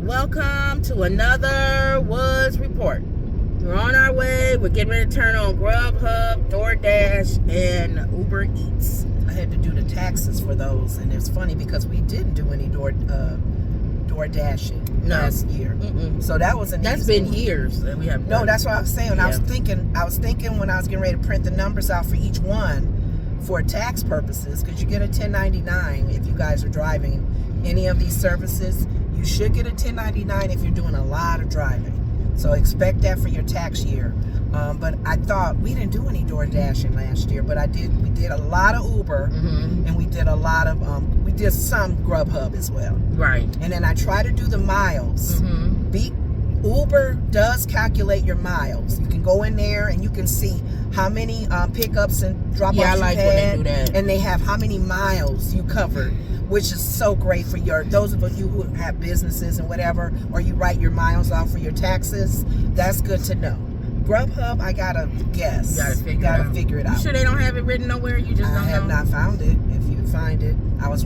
welcome to another Woods Report. We're on our way. We're getting ready to turn on Grubhub, DoorDash, and Uber Eats. I had to do the taxes for those, and it's funny because we didn't do any DoorDashing last year. So that was That's been years that we have done. No, that's what I was saying. Yeah. I was thinking when I was getting ready to print the numbers out for each one for tax purposes, because you get a 1099 if you guys are driving any of these services. You should get a 1099 if you're doing a lot of driving. So expect that for your tax year. But I thought we didn't do any DoorDashing last year, but we did a lot of Uber, and we did a lot of we did some Grubhub as well. Right. And then I try to do the miles. Uber does calculate your miles. You can go in there and you can see how many pickups and drop-offs you had, when they do that. and they have how many miles you covered, which is so great for those of you who have businesses and whatever, or you write your miles off for your taxes. That's good to know. Grubhub, I gotta guess. You gotta figure it out. You sure they don't have it written nowhere? You just don't know? I have not found it. If you find it, I was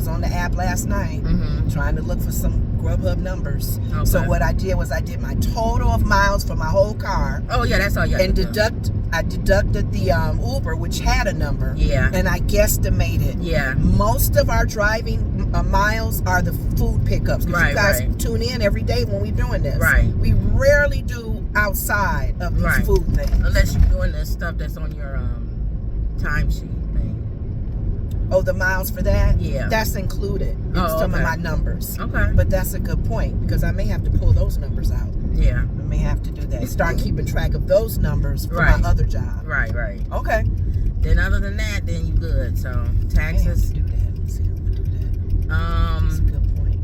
on the app last night trying to look for some Grubhub numbers. Okay. So what I did was I did my total of miles for my whole car. Oh yeah, that's all you have to do. I deducted the Uber, which had a number. Yeah. And I guesstimated. Yeah. Most of our driving miles are the food pickups. Because you guys tune in every day when we're doing this. Right. We rarely do outside of these food things. Unless you're doing the stuff that's on your timesheet thing. Oh, the miles for that? Yeah. That's included in some of my numbers. Okay. But that's a good point, because I may have to pull those numbers out. Yeah. I may have to do that. Start keeping track of those numbers for my other job. Right. Okay. Then other than that, then you good. So taxes. Do that. Let's see if I do that. That's a good point.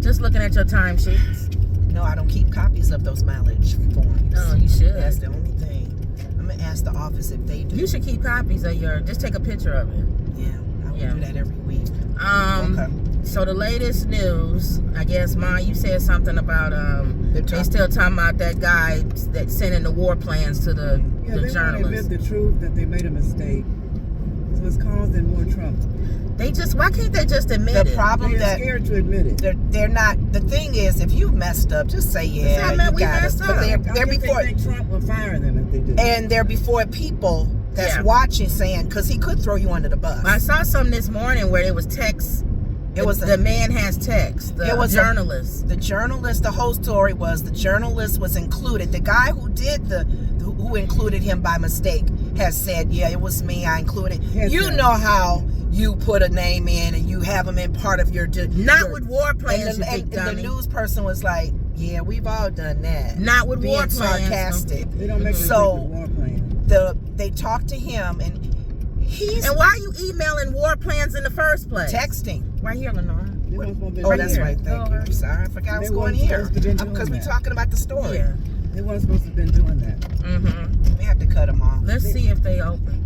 Just looking at your timesheets. No, I don't keep copies of those mileage forms. No, you should. That's the only thing. I'm gonna ask the office if they do. You should keep copies of just take a picture of it. Yeah, I will do that every week. Okay. So the latest news, I guess, Ma, you said something about they still talking about that guy that sent in the war plans to the journalists. They want to admit the truth that they made a mistake. So it's causing more trouble. Why can't they just admit it? The problem they're scared to admit it. They're not. The thing is, if you messed up, just say we messed up. But they're before. They think Trump will fire them if they do. And they're before people that's watching, saying, because he could throw you under the bus. I saw something this morning where it was text. The man has text. The journalist. The journalist. The whole story was the journalist was included. The guy who did who included him by mistake has said, "Yeah, it was me. I included." Yes, you know how you put a name in and you have them in part of your not with war plans. And the news person was like, "Yeah, we've all done that." Not with war plans. Sarcastic. They don't make war plans. They talked to him and and why are you emailing war plans in the first place? Texting. Right here, Lenora. That's right. Thank you. I'm sorry. I forgot I was going here. Because we're talking about the story. Yeah. They weren't supposed to have been doing that. We have to cut them off. Let's see if they open.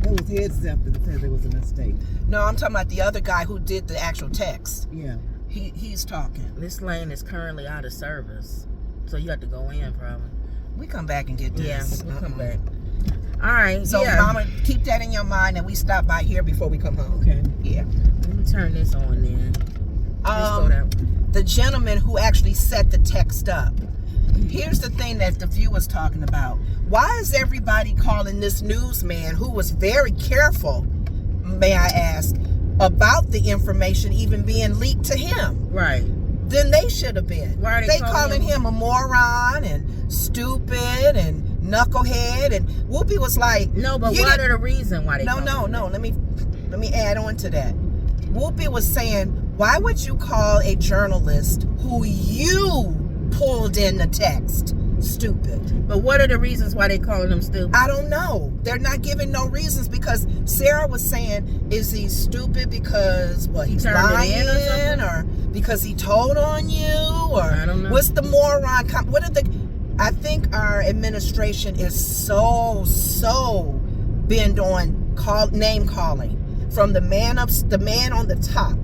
It was heads up that said there was a mistake. No, I'm talking about the other guy who did the actual text. Yeah. He's talking. This lane is currently out of service. So you have to go in probably. We come back and get this. Yeah, we'll come back. All right. So, Mama, keep that in your mind, and we stop by here before we come home. Okay. Yeah. Let me turn this on then. The gentleman who actually set the text up. Here's the thing that the view was talking about. Why is everybody calling this newsman, who was very careful, may I ask, about the information even being leaked to him? Right. Then they should have been. Why are they calling him a moron and stupid and knucklehead? And Whoopi was like, no, but what are the reason why they No. Let me add on to that. Whoopi was saying, why would you call a journalist who you pulled in the text stupid? But what are the reasons why they calling him stupid? I don't know. They're not giving no reasons, because Sarah was saying, is he stupid because he's lying, or because he told on you, or I don't know. What's the moron? I think our administration is so bent on name calling from the man on the top.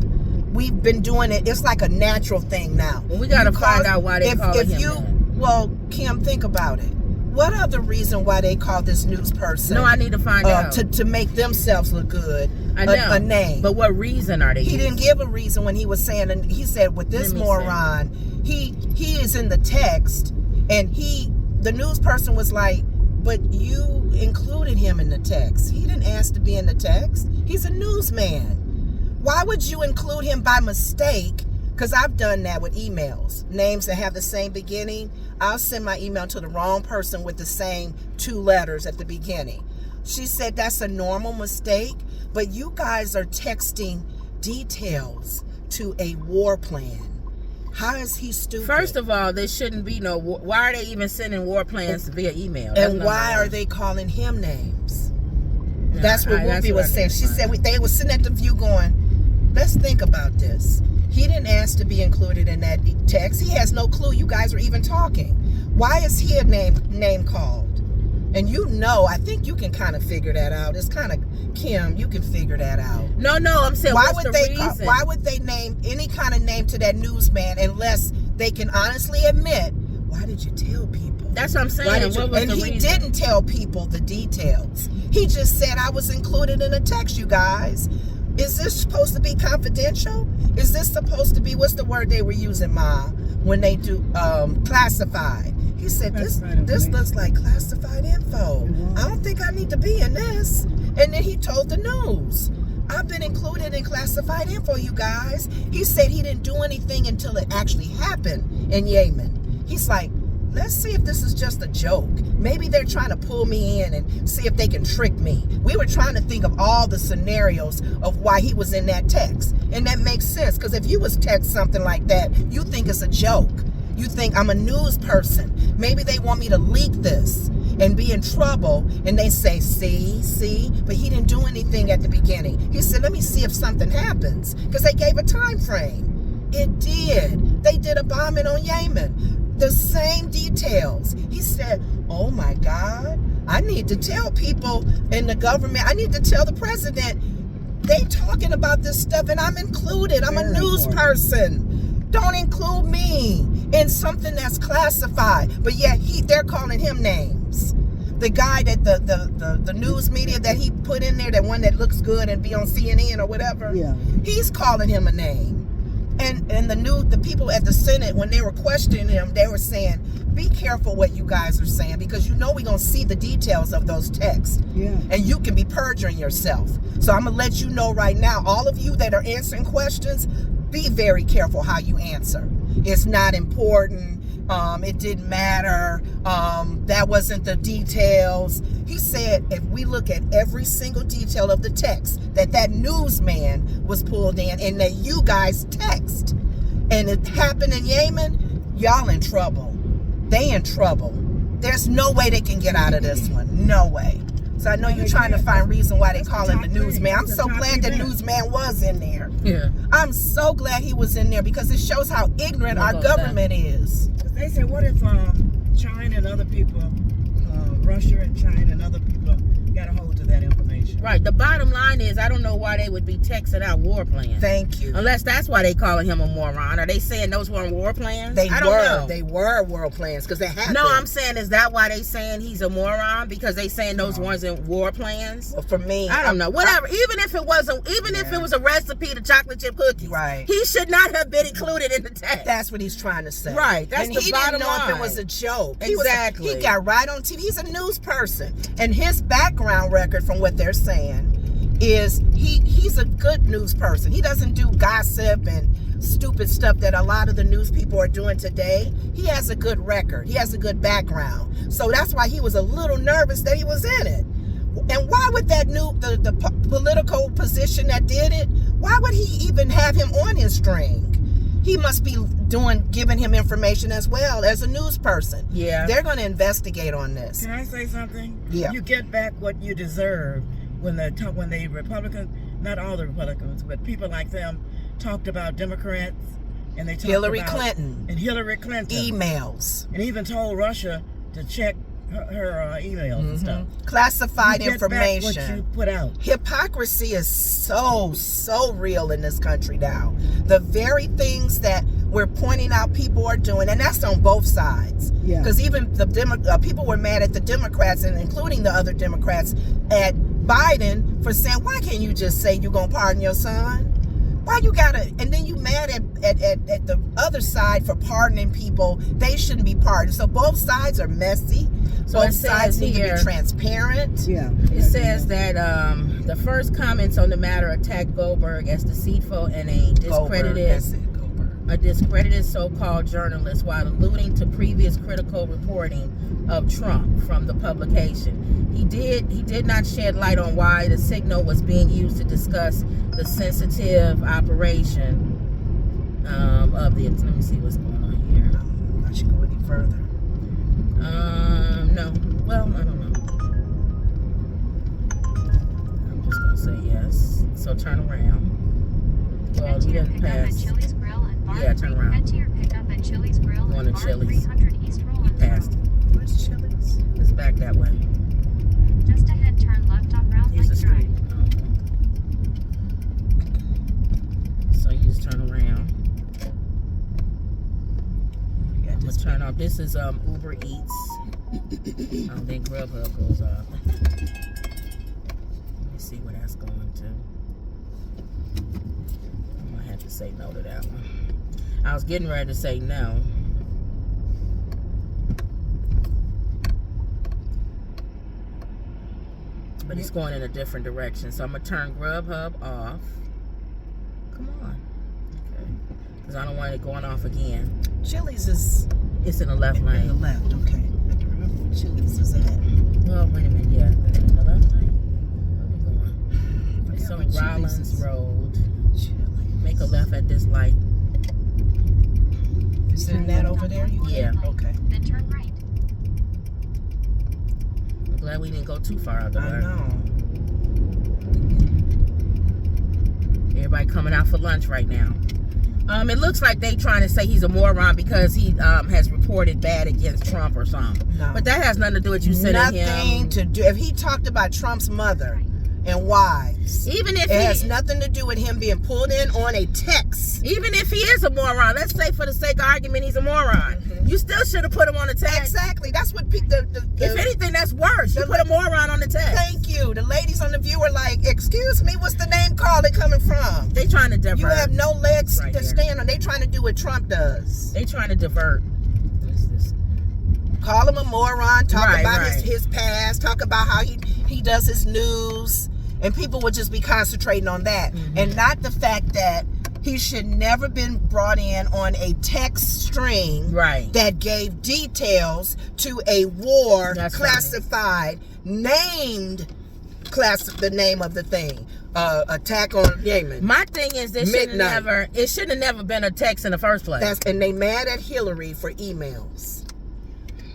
We've been doing it. It's like a natural thing now. Well, we got to find out why they call him that. Well, Kim, think about it. What other reason why they call this news person? No, I need to find out. To make themselves look good. I know. A name. But what reason are they He using? didn't give a reason when he was saying, and he said with this moron, he is in the text, and the news person was like, but you included him in the text. He didn't ask to be in the text. He's a newsman. Why would you include him by mistake? Because I've done that with emails. Names that have the same beginning. I'll send my email to the wrong person with the same 2 letters at the beginning. She said that's a normal mistake, but you guys are texting details to a war plan. How is he stupid? First of all, there shouldn't be no war. Why are they even sending war plans via email? And why are they calling him names? That's what Whoopi was saying. She said they were sitting at the View going, let's think about this. He didn't ask to be included in that text. He has no clue you guys are even talking. Why is he a name called? And I think you can kind of figure that out. It's kind of, Kim, you can figure that out. No, I'm saying, why would they name any kind of name to that newsman unless they can honestly admit, why did you tell people? That's what I'm saying. He didn't tell people the details. He just said, I was included in a text, you guys. Is this supposed to be confidential? Is this supposed to be, what's the word they were using, Ma, when they do classified? He said, this looks like classified info. I don't think I need to be in this. And then he told the news, I've been included in classified info, you guys. He said he didn't do anything until it actually happened in Yemen. He's like, let's see if this is just a joke. Maybe they're trying to pull me in and see if they can trick me. We were trying to think of all the scenarios of why he was in that text. And that makes sense, because if you was text something like that, you think it's a joke. You think I'm a news person. Maybe they want me to leak this and be in trouble. And they say, see, but he didn't do anything at the beginning. He said, let me see if something happens, because they gave a time frame. It did. They did a bombing on Yemen. The same details. He said, oh my God, I need to tell people in the government, I need to tell the president, they talking about this stuff and I'm included. I'm a news person. Don't include me in something that's classified. But yet they're calling him names. The guy that the news media that he put in there, that one that looks good and be on CNN or whatever, he's calling him a name. And the people at the Senate, when they were questioning him, they were saying, be careful what you guys are saying, because we're going to see the details of those texts. Yeah. And you can be perjuring yourself. So I'm going to let you know right now, all of you that are answering questions, be very careful how you answer. It's not important. It didn't matter. That wasn't the details. He said, if we look at every single detail of the text that newsman was pulled in and that you guys text, and it happened in Yemen, y'all in trouble. They in trouble. There's no way they can get out of this one. No way. So I know you're trying to find reason why they call him the newsman. I'm so glad the newsman was in there. Yeah. I'm so glad he was in there, because it shows how ignorant our government is. They said, what if China and other people, Russia and China and other people got a hold of that information? Right. The bottom line is, I don't know why they would be texting out war plans. Thank you. Unless that's why they calling him a moron. Are they saying those weren't war plans? They were. They were war plans, because they happened. No, I'm saying, is that why they saying he's a moron? Because they saying those wasn't war plans? Well, for me, I don't know. Whatever. Even if it wasn't, if it was a recipe to chocolate chip cookies, right? He should not have been included in the text. That's what he's trying to say. Right. That's and the bottom line. He didn't know if it was a joke. Exactly. He got right on TV. He's a news person, and his background record, from what they're saying, is he's a good news person. He doesn't do gossip and stupid stuff that a lot of the news people are doing today. He has a good record. He has a good background. So that's why he was a little nervous that he was in it. And why would the political position that did it, why would he even have him on his string? He must be giving him information as well as a news person. Yeah. They're going to investigate on this. Can I say something? Yeah. You get back what you deserve when the Republicans, not all the Republicans, but people like them talked about Democrats, and they talked Hillary about Clinton. And Hillary Clinton. Emails. And even told Russia to check her emails and stuff. Classified you get information. back what you put out. Hypocrisy is so real in this country now. The very things that we're pointing out people are doing, and that's on both sides. Yeah. Because even the people were mad at the Democrats, and including the other Democrats, at Biden for saying, why can't you just say you're going to pardon your son? Why you gotta, and then you mad at the other side for pardoning people. They shouldn't be pardoned. So both sides are messy. So Both it sides says need to here- be transparent. Yeah. It says that the first comments on the matter attacked Goldberg as deceitful and a discredited so-called journalist while alluding to previous critical reporting of Trump from the publication. He did not shed light on why the signal was being used to discuss the sensitive operation of the. Let me see what's going on here. I should go any further. No. Well, I don't know. I'm just gonna say yes. So turn around. Well, you didn't pass. Yeah, turn around. Head to your pickup at Chili's Grill Going and to Bar Chili's. 300 East Roland Passed. Road. Where's Chili's? It's back that way. Just ahead, turn left on Round Here's the Lake Drive. street. Okay. So you just turn around. Yeah, I'm gonna just turn off. This is Uber Eats. Then Grubhub goes off. Let me see where that's going to. I'm gonna have to say no to that one. I was getting ready to say no. But it's going in a different direction. So I'm gonna turn Grubhub off. Come on. Okay. Because I don't want it going off again. Chili's is It's in the left in the lane. left. Okay. I have to remember where Chili's is at. Well, wait a minute. Yeah, in the left lane. Where we going? I It's forgot on where Chili's Rollins is. Road. Chili's. Make a left at this light. Is it that over there? Yeah. Okay. Then turn right. I'm glad we didn't go too far out the I way. know. Everybody coming out for lunch right now. It looks like they trying to say he's a moron because he has reported bad against Trump or something. No. But that has nothing to do with you sending Nothing him. to do. If he talked about Trump's mother and wives, Even if it has he, nothing to do with him being pulled in on a text. even if he is a moron, let's say for the sake of argument he's a moron. Mhm. You still should have put him on the text. Exactly. That's what If anything, that's worse. You put a moron on the text. Thank you. The ladies on the view were like, "Excuse me, what's the name call it coming from?" They trying to divert. You have no legs Right to here. stand on. They trying to do what Trump does. They trying to divert. What's this? Call him a moron. Talk Right, about right. his past. Talk about how he does his news, and people would just be concentrating on that, Mhm. and not the fact that he should never been brought in on a text string Right. that gave details to a war That's classified, named the name of the thing, attack on Yemen. My thing is, this should Midnight. it should have never been a text in the first place. And they mad at Hillary for emails.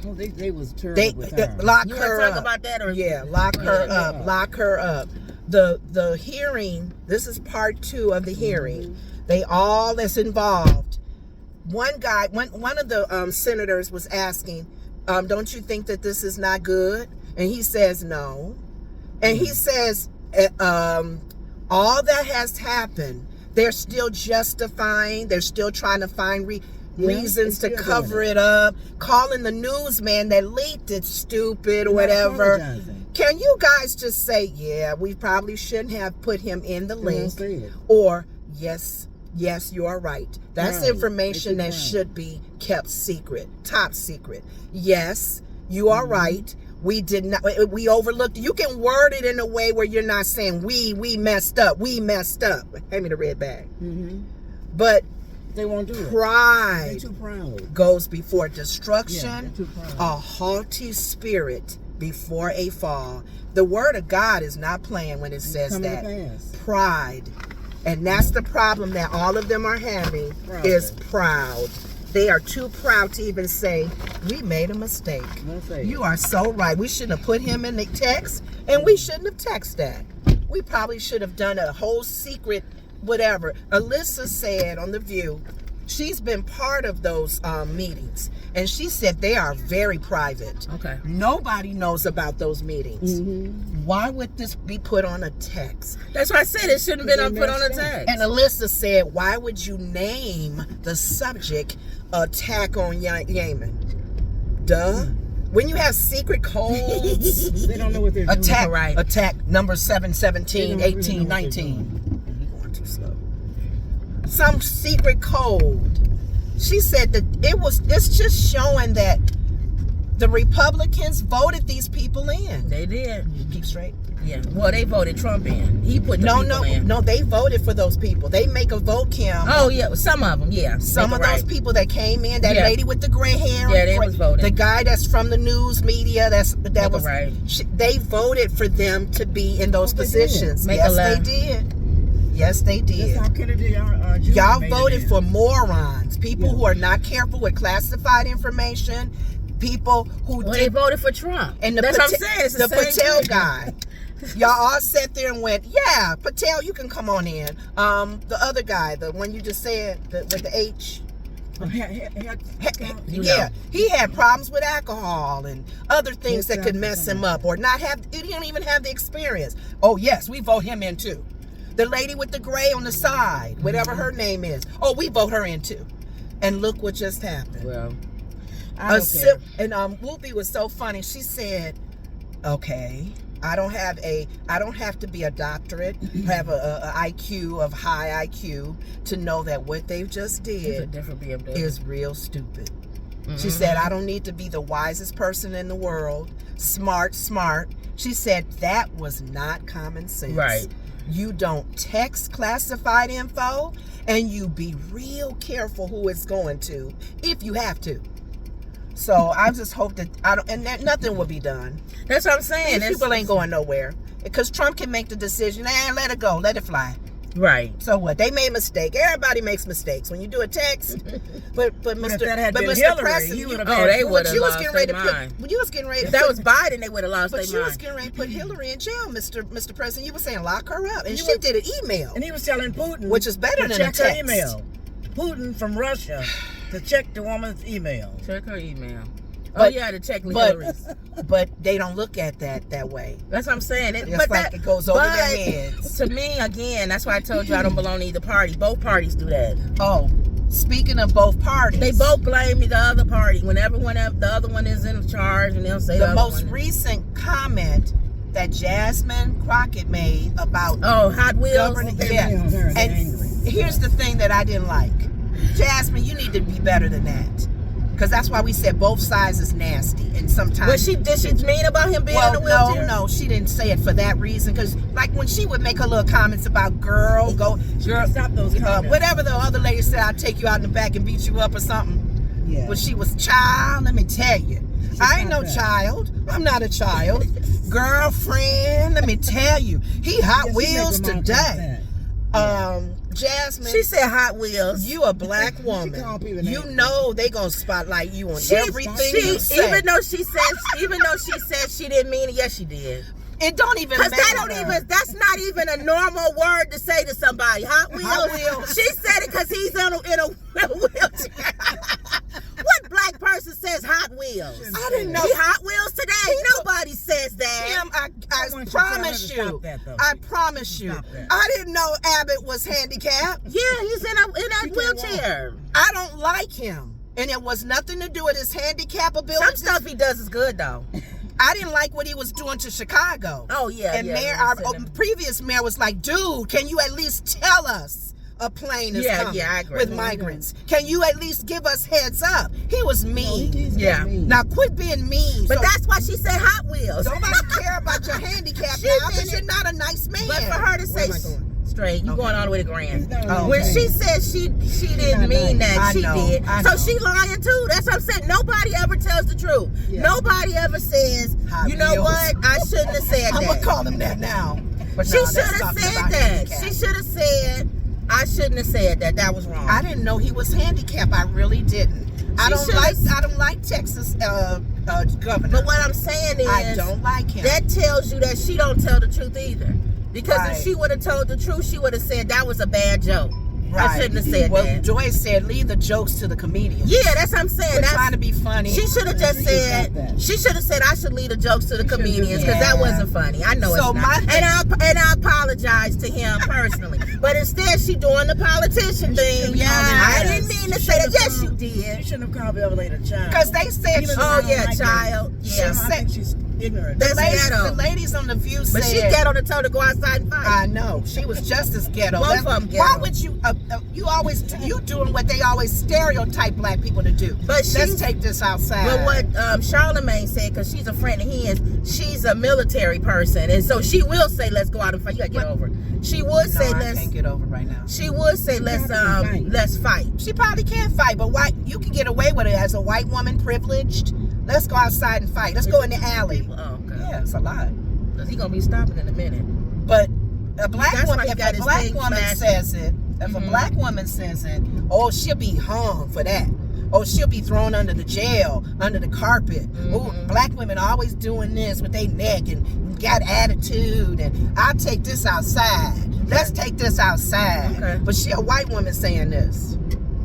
Oh, they was terrible They with her. lock You her want to talk up. about that or Yeah, lock her Yeah. up. Lock her up. The hearing, this is part 2 of the hearing. They all that's involved. One of the senators was asking, don't you think that this is not good? And he says no. And he says, all that has happened, they're still justifying, they're still trying to find reasons to they're still cover doing it up, calling the newsman that leaked it stupid or whatever. Apologizing. Can you guys just say, yeah, we probably shouldn't have put him in the They won't link, say it. or yes, you are right. That's Right. information that It's right. should be kept secret, top secret. Yes, you are right. We did not. We overlooked. You can word it in a way where you're not saying we messed up. We messed up. Hand me the red bag. Mm-hmm. But They won't do it. pride They're too proud. goes before Yeah, destruction. they're too proud. A haughty spirit before a fall. The word of God is not playing when it says coming that. to pass. Pride. And that's the problem that all of them are having, Proud. is proud. They are too proud to even say, we made a mistake. Won't say You it. are so right. We shouldn't have put him in the text, and we shouldn't have texted that. We probably should have done a whole secret whatever. Alyssa said on The View, She's been part of those meetings, and she said they are very private. Okay. Nobody knows about those meetings. Mm-hmm. Why would this be put on a text? That's why I said it shouldn't have been put on a text. And Alyssa said, why would you name the subject attack on Yemen? Duh. When you have secret codes, They don't know what they're doing. attack, Right. attack number 717, They don't really 18, know what they're 19. You're going too slow. Some secret code. She said that it's just showing that the Republicans voted these people in. They did. Keep straight. Yeah. Well, they voted Trump in. He put the people in. No, they voted for those people. They make a vote, Kim. Oh, yeah. Some of them, yeah. Some of those people that came in, that Yeah. lady with the gray hair, Yeah, they was voting. the guy that's from the news media, that was right. they voted for them to be in those Oh, they positions. did. Make Yes, a they left. did. Yes, they That's did. how Kennedy Jr. Y'all made it voted in. for morons, people Yeah. who are not careful with classified information, people who Well, they did. voted for Trump. And the That's what I'm Patel- saying. It's the same Patel thing. guy. Y'all all sat there and went, yeah, Patel, you can come on in. The other guy, the one you just said, with the H. You Yeah, know. he had problems with alcohol and other things Yes, that could mess him up or not have. He didn't even have the experience. Oh yes, we vote him in too. The lady with the gray on the side, whatever her name is. Oh, we vote her in too. And look what just happened. Well, I don't care. And Whoopi was so funny. She said, "Okay, I don't have to be a doctorate, have a IQ of high IQ to know that what they've just It's a did different BMW. is real stupid." Mm-hmm. She said, "I don't need to be the wisest person in the world, smart. She said that was not common sense. Right. You don't text classified info, and you be real careful who it's going to if you have to." So I just hope that that nothing will be done. That's what I'm saying. These people ain't going nowhere because Trump can make the decision and let it go, let it fly. Right. So what? They made a mistake. Everybody makes mistakes when you do a text. But Mr. if that had but been Mr. Hillary, President, he would have Oh, had. they would have you was lost getting ready their to mind. put. You was getting ready. If To that put, was Biden, they would have lost But their you was mind. getting ready to put Hillary in jail, Mr. President. You were saying lock her up, and You she were- did an email. And he was telling Putin, Which is better to than a check her text. email. Putin from Russia to check the woman's email. Check her email. But- yeah, to check but- Hillary's. But they don't look at that way. That's what I'm saying. It's like it goes over their heads. To me, again, that's why I told you I don't belong to either party. Both parties do that. Oh, speaking of both parties, They both blame the other party whenever the other one is in charge, and they'll say the other most one. recent comment that Jasmine Crockett made about Oh, Hot Wheels. Governor, yeah. on her, they're And angry. here's the thing that I didn't like. Jasmine, you need to be better than that. Because that's why we said both sides is nasty. And sometimes... Did she mean about him being in a wheelchair? No, she didn't say it for that reason. Because, like, when she would make her little comments about girl, Stop those comments. whatever the other lady said, I'll take you out in the back and beat you up or something. Yeah. When she was child, let me tell you. I ain't no not that. child. I'm not a child. Girlfriend, let me tell you. He Hot Yeah, she Wheels make her mouth today. like Jasmine, She said Hot Wheels. you a black woman. called people You names. know they gonna spotlight you on She, everything you say. even though she said she didn't mean it, yes she did. It don't even Cause matter. that's not even a normal word to say to somebody. Hot Wheels. Hot Wheels. She said it because he's in a wheelchair. What black person says Hot Wheels? I didn't know. He Hot Wheels today? Nobody says that. Kim, I want you to promise tell her to you. stop that, though. I promise you. Stop that. I didn't know Abbott was handicapped. Yeah, he's in that She can't wheelchair. I don't like him. And it was nothing to do with his handicap ability. Some stuff he does is good though. I didn't like what he was doing to Chicago. Oh yeah. And yeah, mayor, yeah, our he said previous mayor was like, dude, can you at least tell us a plane is Yeah, coming yeah, I agree. with migrants? Can you at least give us heads up? He was mean. Yeah. Now quit being mean. But So that's why she said Hot Wheels. nobody care about your handicap She now because didn't. you're not a nice man. But for her to Where say am I going? straight, you Okay. going all the way to Grand. Oh, When okay. she said she didn't not mean nice. that, I she know, did. I So know. she lying too. That's what I'm saying. Nobody ever tells the truth. Yeah. Nobody ever says, Hot you know Wheels. what? I shouldn't have said I'm that. gonna call him that now. But She no, should that's have talking said about that. handicap. She should have said, I shouldn't have said that. That was wrong. I didn't know he was handicapped. I really didn't. I don't like Texas governor. But what I'm saying is, I don't like him. that tells you that she don't tell the truth either. Because Right. if she would have told the truth, she would have said that was a bad joke. I shouldn't have said well, that. Joyce said, leave the jokes to the comedians. Yeah, that's what I'm saying. We're That's, trying to be funny. she should have just She just got said. that. She should have said I should leave the jokes to the She should've comedians just- because that Yeah. wasn't funny. I know So it's not. my- And I apologize to him personally. But instead, she doing the politician thing. Yeah. I didn't mean to She say that. should've Yes, you called- did. You shouldn't have called Beverly a child. Because they said, Even Oh, though I don't yeah, like her, child. Yeah. I think she's ignorant. That's ghetto. the ladies on The View But she said, ghetto to tell her to go outside and fight. I know, she was just as ghetto. Both of them ghetto. Why would you, you doing what they always stereotype black people to do. But Let's take this outside. But what Charlemagne said, because she's a friend of his, she's a military person, and so she will say, "Let's go out and fight." You gotta get over it. She would say, I "Let's." can't get over right now. She would say, "Let's fight." She probably can't fight, but you can get away with it as a white woman, privileged. Let's go outside and fight. Let's go in the alley. Oh, okay. Yeah, it's a lot. Because he's gonna be stopping in a minute. But a black That's woman, why he if got a his black thing woman flashed. says it, if a black woman says it, oh, she'll be hung for that. Oh, she'll be thrown under the jail, under the carpet. Oh, black women always doing this with their neck and got attitude. And I'll take this outside. Let's take this outside. Okay. But she a white woman saying this.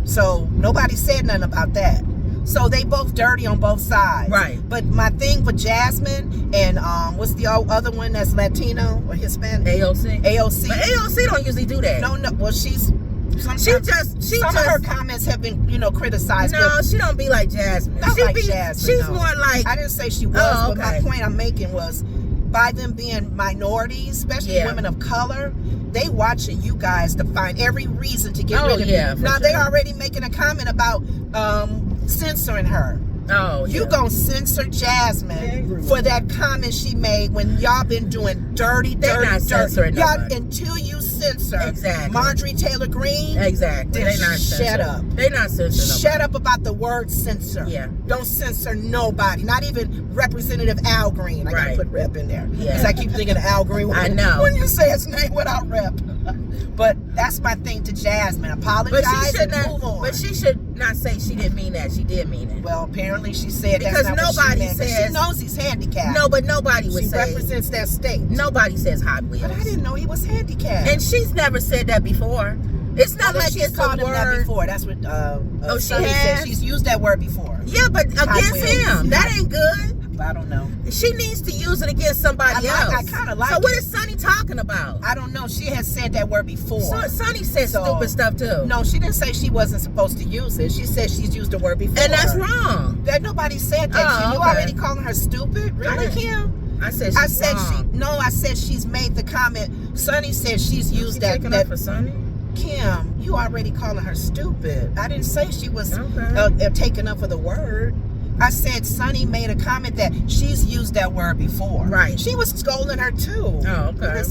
So nobody said nothing about that. So they both dirty on both sides. Right. But my thing with Jasmine and what's the other one that's Latino or Hispanic? AOC. AOC. But AOC don't usually do that. No. Well, she's. Some of her comments have been, criticized. No, but she don't be like Jasmine. not She like be, Jasmine. She's no. more like. I didn't say she was, Oh, but my okay. point I'm making was, by them being minorities, especially Yeah. women of color, they watching you guys to find every reason to get Oh, rid of yeah, you. for Now sure. they already making a comment about censoring her. Oh, You yeah. gonna censor Jasmine for that comment she made when y'all been doing dirty, They're not censoring Y'all, nobody. until you censor Exactly. Marjorie Taylor Greene. Exactly. Then They not shut censoring. up. They not censoring. Shut up about the word censor. Yeah. Don't censor nobody. Not even Representative Al Green. I gotta Right. put rep in there. Yeah. Because I keep thinking of Al Green. I know. When you say his name without rep. But that's my thing to Jasmine. Apologize But she should and not. move on. But she should not say she didn't mean that. She did mean it. Well, apparently she said Because that's not what nobody she meant, 'cause says- she knows he's handicapped. No, but nobody would She say. represents that state. Nobody says Hot Wheels. But I didn't know he was handicapped. And she's never said that before. It's not like she's it's called a him that word. before. That's what Oh, she Sonny has? said. She's used that word before. Yeah, but against Wheels. him, that ain't good. I don't know. She needs to use it against somebody else. I kinda like So what it. is Sonny talking about? I don't know. She has said that word before. Sonny said So- stupid stuff too. No, she didn't say she wasn't supposed to use it. She said she's used the word before. And that's wrong. That nobody said that. Oh, You okay. already calling her stupid? Really, didn't. Kim? I said she's I said wrong. I said she's made the comment. Sonny said she's used She that. taking that up for Sonny? Kim, you already calling her stupid. I didn't say she was Okay. taken up for the word. I said Sonny made a comment that she's used that word before. Right. She was scolding her too. Oh, okay.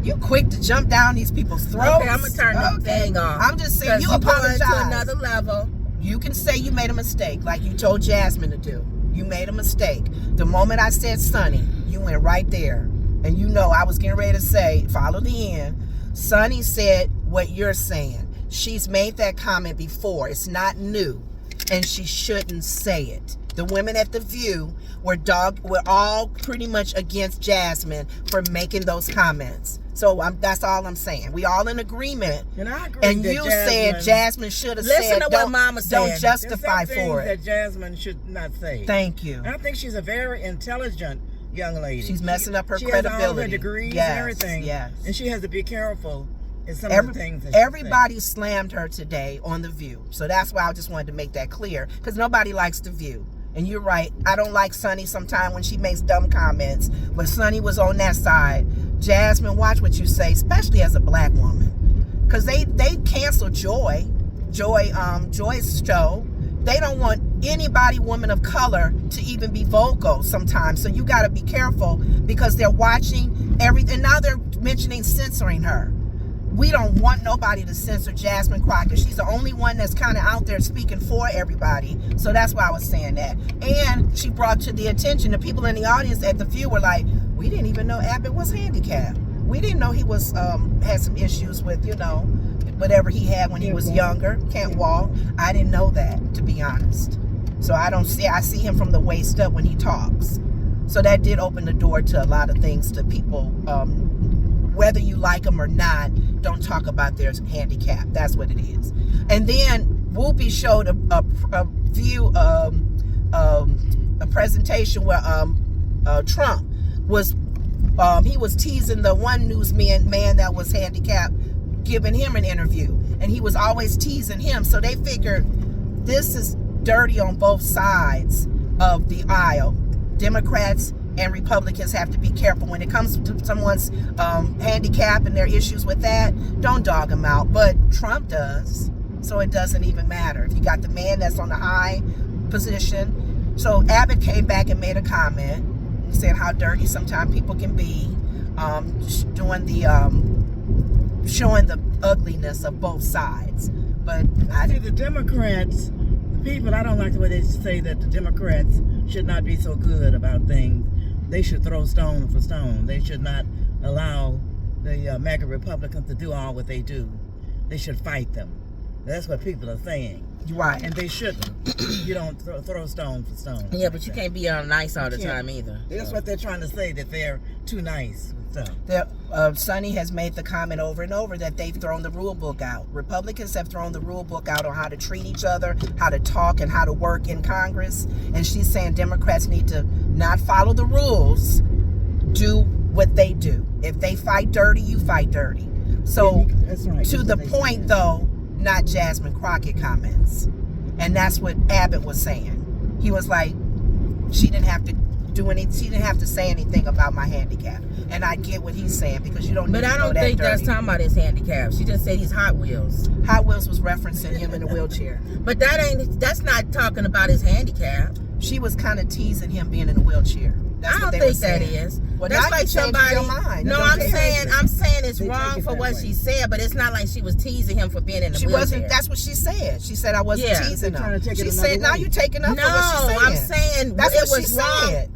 You quick to jump down these people's throats. Okay, I'm gonna turn the thing off. I'm just saying 'Cause you going apologize. to another level. You can say you made a mistake, like you told Jasmine to do. You made a mistake. The moment I said Sonny, you went right there. And you know I was getting ready to say, follow the end. Sonny said what you're saying. She's made that comment before. It's not new. And she shouldn't say it. The women at The View were all pretty much against Jasmine for making those comments. So that's all I'm saying. We all in agreement. And I agree. And that you said Jasmine should have said, Listen to what Mama said. don't There's justify some things for it. that Jasmine should not say. Thank you. And I think she's a very intelligent young lady. She's messing up her she has all credibility. her degrees Yes, and everything. yes. And she has to be careful in some of the things that she Everybody slammed her today on The View. So that's why I just wanted to make that clear. Because nobody likes The View. And you're right. I don't like Sonny sometimes when she makes dumb comments. But Sonny was on that side. Jasmine, watch what you say, especially as a black woman. Because they canceled Joy's show. They don't want anybody, woman of color, to even be vocal sometimes. So you got to be careful because they're watching everything. Now they're mentioning censoring her. We don't want nobody to censor Jasmine Crockett. She's the only one that's kind of out there speaking for everybody. So that's why I was saying that. And she brought to the attention, the people in the audience at The View were like, we didn't even know Abbott was handicapped. We didn't know he was had some issues with, whatever he had when he was younger. Can't walk. I didn't know that, to be honest. So I see him from the waist up when he talks. So that did open the door to a lot of things to people whether you like them or not, don't talk about their handicap. That's what it is. And then Whoopi showed a presentation where Trump was he was teasing the one man that was handicapped, giving him an interview, and he was always teasing him. So they figured this is dirty on both sides of the aisle. Democrats and Republicans have to be careful when it comes to someone's handicap and their issues with that. Don't dog them out, but Trump does, so it doesn't even matter. If you got the man that's on the high position. So Abbott came back and made a comment saying how dirty sometimes people can be, doing the showing the ugliness of both sides. But I see the Democrats, the people, I don't like the way they say that the Democrats should not be so good about things. They should throw stone for stone. They should not allow the MAGA Republicans to do all what they do. They should fight them. That's what people are saying. Right. And they shouldn't. You don't throw stone for stone. Yeah, but you can't be nice all the time either. That's what they're trying to say, that they're too nice. So. Sonny has made the comment over and over that they've thrown the rule book out. Republicans have thrown the rule book out on how to treat each other, how to talk, and how to work in Congress. And she's saying Democrats need to not follow the rules, do what they do. If they fight dirty, you fight dirty. So that's right. To the point, though, not Jasmine Crockett comments. And that's what Abbott was saying. He was like, she didn't have to do anything. She didn't have to say anything about my handicap. And I get what he's saying, because you don't need But I don't think that's talking about his handicap. She just said he's Hot Wheels. Hot Wheels was referencing him in a wheelchair. But that's not talking about his handicap. She was kind of teasing him being in a wheelchair. That's I what don't they were think that saying. is. Well, That's now like you changing somebody. your mind. No, I I'm don't care. saying it's They wrong take it for that what way. she said, but it's not like she was teasing him for being in a She wheelchair. wasn't. That's what she said. She said I wasn't Yeah. teasing They're trying him. to take it She another said, now way. you're taking up No, for what she's saying. I'm saying That's it what was she wrong. said.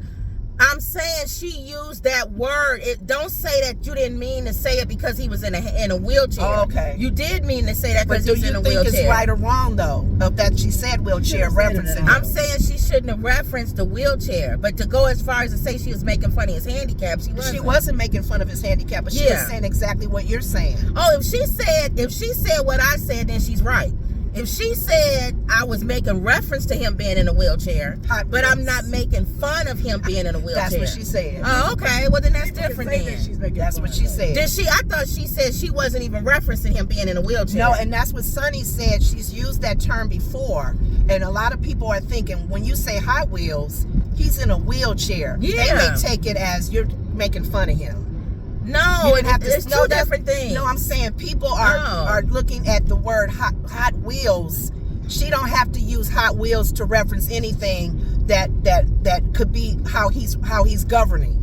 I'm saying she used that word. Don't say that you didn't mean to say it because he was in a wheelchair. Oh, okay. You did mean to say that But because do he was you in a think wheelchair. it's right or wrong, though, of that she said wheelchair She shouldn't have said it referencing at him? all. I'm saying she shouldn't have referenced the wheelchair, but to go as far as to say she was making fun of his handicap, She wasn't making fun of his handicap, but she was saying exactly what you're saying. Oh, if she said what I said, then she's right. If she said I was making reference to him being in a wheelchair, but I'm not making fun of him being in a wheelchair. That's what she said. Oh, okay. Well, then that's People can different say then. that she's making That's fun what of she them. said. I thought she said she wasn't even referencing him being in a wheelchair. No, and that's what Sonny said. She's used that term before. And a lot of people are thinking, when you say Hot Wheels, he's in a wheelchair. Yeah. They may take it as you're making fun of him. No, it's two different things. No, I'm saying people are looking at the word hot Wheels. She don't have to use Hot Wheels to reference anything that could be how he's governing.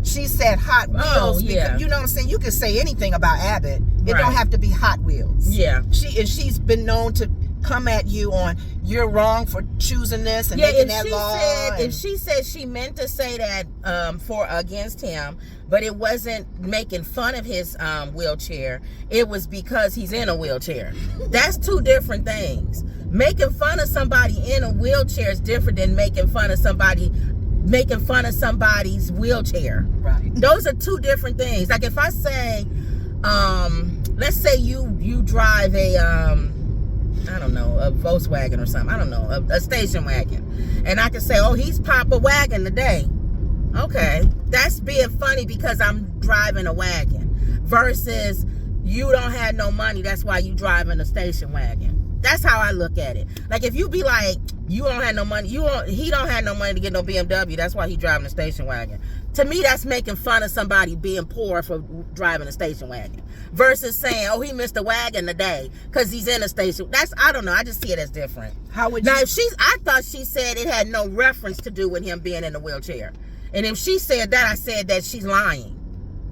She said Hot Wheels. Yeah. Because, you know what I'm saying? You can say anything about Abbott. It Right. don't have to be Hot Wheels. Yeah. She's been known to come at you on you're wrong for choosing this and making that law. If she said she meant to say that against him, but it wasn't making fun of his wheelchair, it was because he's in a wheelchair. That's two different things. Making fun of somebody in a wheelchair is different than making fun of somebody's wheelchair. Right. Those are two different things. Like if I say, let's say you drive a I don't know, a Volkswagen or something. I don't know, a station wagon. And I can say, oh, he's Papa Wagon today. Okay. That's being funny because I'm driving a wagon. Versus you don't have no money, that's why you driving a station wagon. That's how I look at it. Like if you be like, you don't have no money, he don't have no money to get no BMW, that's why he driving a station wagon. To me, that's making fun of somebody being poor for driving a station wagon. Versus saying, oh, he missed a wagon today because he's in a station. I don't know. I just see it as different. How would Now, you? I thought she said it had no reference to do with him being in a wheelchair. And if she said that, I said that she's lying.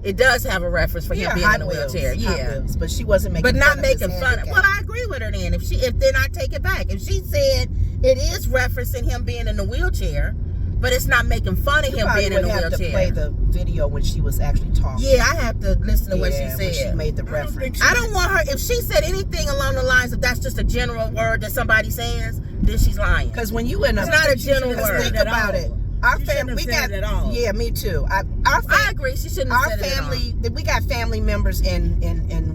It does have a reference for him being Hot in a Wheels, wheelchair. Hot Yeah. Wheels, but she wasn't making But not fun of his making fun of. handicap. Well, I agree with her then. If then I take it back. If she said it is referencing him being in a wheelchair, but it's not making fun of him being in a have to wheelchair. play the video when she was actually talking. Yeah, I have to listen to what she when said. she made the reference. I don't want her. If she said anything along the lines of that's just a general word that somebody says, then she's lying. Because when you in a, It's not a general word think at about all. it. Our She shouldn't family, have we said got it at all. Yeah, me too. I agree. She shouldn't have Our said it at all. family, we got family members in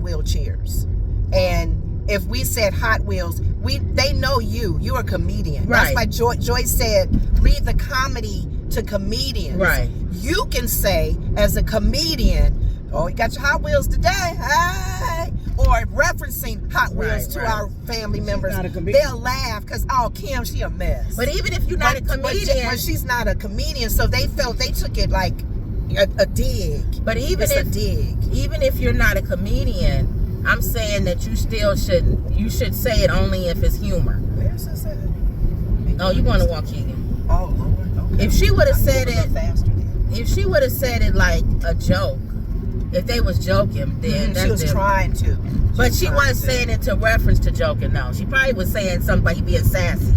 wheelchairs, and if we said Hot Wheels, they know you're a comedian. Right. That's why Joyce said leave the comedy to comedians. Right. You can say as a comedian, oh, you got your Hot Wheels today, hey, or referencing Hot Wheels to our family members. not a comedian. They'll laugh because, oh, Kim, she a mess. But even if you're not a comedian, but she's not a comedian, so they took it like a dig. But even It's a if dig. even if you're not a comedian, I'm saying that you still you should say it only if it's humor. Where's this at? Oh, you want to walk Keegan? Oh, Lord. Okay. If she would have I'm said moving it, faster then. if she would have said it like a joke, if they was joking, then that's She was different. trying to. But she wasn't saying it to reference to joking. No, she probably was saying somebody being sassy.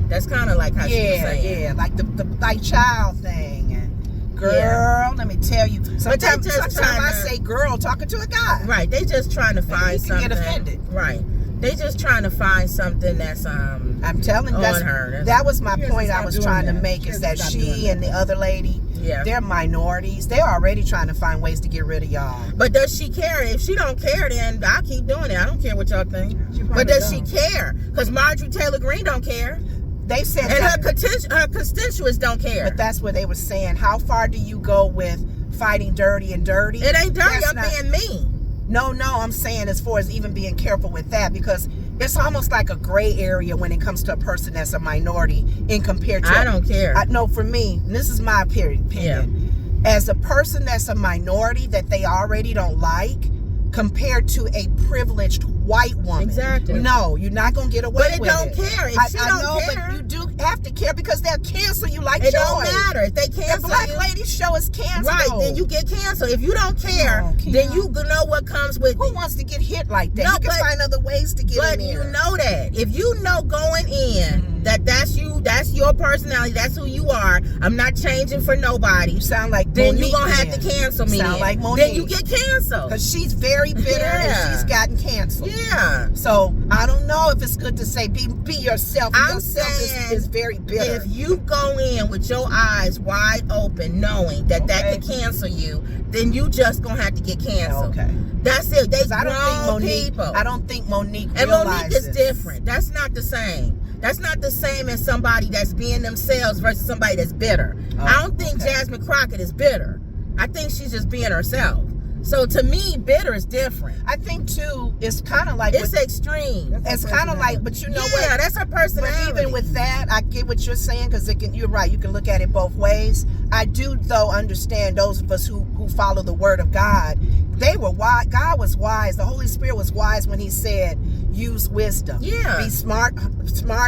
That's kind of like how she was saying. Yeah, like the like child thing. And girl, let me tell you. Sometimes I say girl talking to a guy. Right, they just trying to find you can something. get offended. Right, they just trying to find something that's I'm telling you, on her. that was my She has to point I stop was doing trying to that. make She is has that to stop doing she and the other lady, Yeah. they're minorities. They're already trying to find ways to get rid of y'all. But does she care? If she don't care, then I'll keep doing it. I don't care what y'all think. She probably But does she don't. care? Because Marjorie Taylor Greene don't care, They said and that, her constituents don't care. but that's what they were saying. How far do you go with fighting dirty and dirty? It ain't dirty. That's I'm not- being mean. No, I'm saying as far as even being careful with that, because it's almost like a gray area when it comes to a person that's a minority in compared to. I don't care. No, for me, and this is my opinion. As a person that's a minority that they already don't like, compared to a privileged white woman. Exactly. No, you're not gonna get away But it with don't it. care. If she I don't know, care, but you do have to care because they'll cancel you like it Joy. don't matter. If they The cancel Black you, Lady show is canceled. right, then you get canceled. If you don't care, Oh, then Keon. you know what comes with Who it. wants to get hit like that? No, you can but- find other ways to get But in you there. know that. If you know going in that's you, that's your personality, that's who you are, I'm not changing for nobody, You sound like then Monique you're going to have to then. cancel me. Sound then. like Monique. Then you get canceled. Because she's very bitter Yeah. and she's gotten canceled. Yeah. So I don't know if it's good to say be yourself. I'm Yourself saying is very bitter. If you go in with your eyes wide open, knowing that Okay. could cancel you, then you just going to have to get canceled. Okay. That's it. They 'Cause I don't think grown Monique. people. I don't think Monique And Monique is realizes. different. That's not the same. That's not the same as somebody that's being themselves versus somebody that's bitter. Oh, I don't think okay. Jasmine Crockett is bitter. I think she's just being herself. So to me, bitter is different. I think too, it's kind of like It's extreme. it's kind of like, but you know Yeah, what? that's her personality. But even with that, I get what you're saying because you're right. You can look at it both ways. I do though understand those of us who follow the word of God. They were wise. God was wise. The Holy Spirit was wise when He said, "Use wisdom. Yeah. Be smart,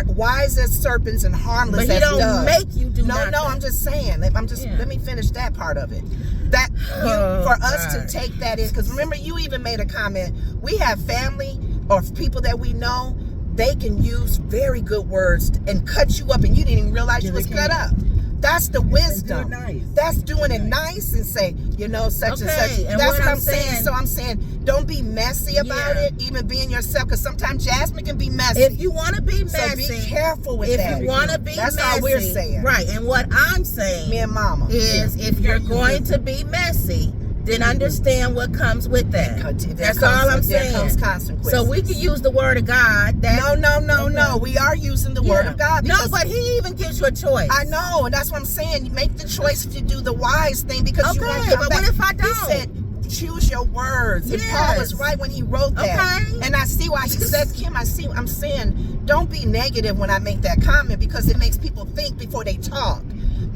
wise as serpents and harmless But he as don't doves." make you do No, nothing. I'm just saying. Yeah. Let me finish that part of it. That Oh, for us God. to take that in, because remember, you even made a comment. We have family or people that we know. They can use very good words and cut you up, and you didn't even realize you Yeah, was they cut can. up. That's the wisdom. do it nice. That's doing it nice and say, such and such. Okay, and That's what what I'm I'm saying. saying- So I'm saying, don't be messy about Yeah. it. Even being yourself, because sometimes Jasmine can be messy. If you want to be so messy, be careful with if that. you want to be That's messy, all we're saying. right? And what I'm saying Me and Mama. is, if you're going to be messy, then understand what comes with that. That's all I'm saying. There comes consequences. So we can use the word of God. That, No. We are using the word Yeah. of God. No, because but He even gives you a choice. I know, and that's what I'm saying. You make the choice to do the wise thing because you Okay, won't come but back. what if I He don't? said, choose your words. And Paul was Yes. right when he wrote that. Okay. And I see why he said, Kim, I'm saying, don't be negative when I make that comment because it makes people think before they talk.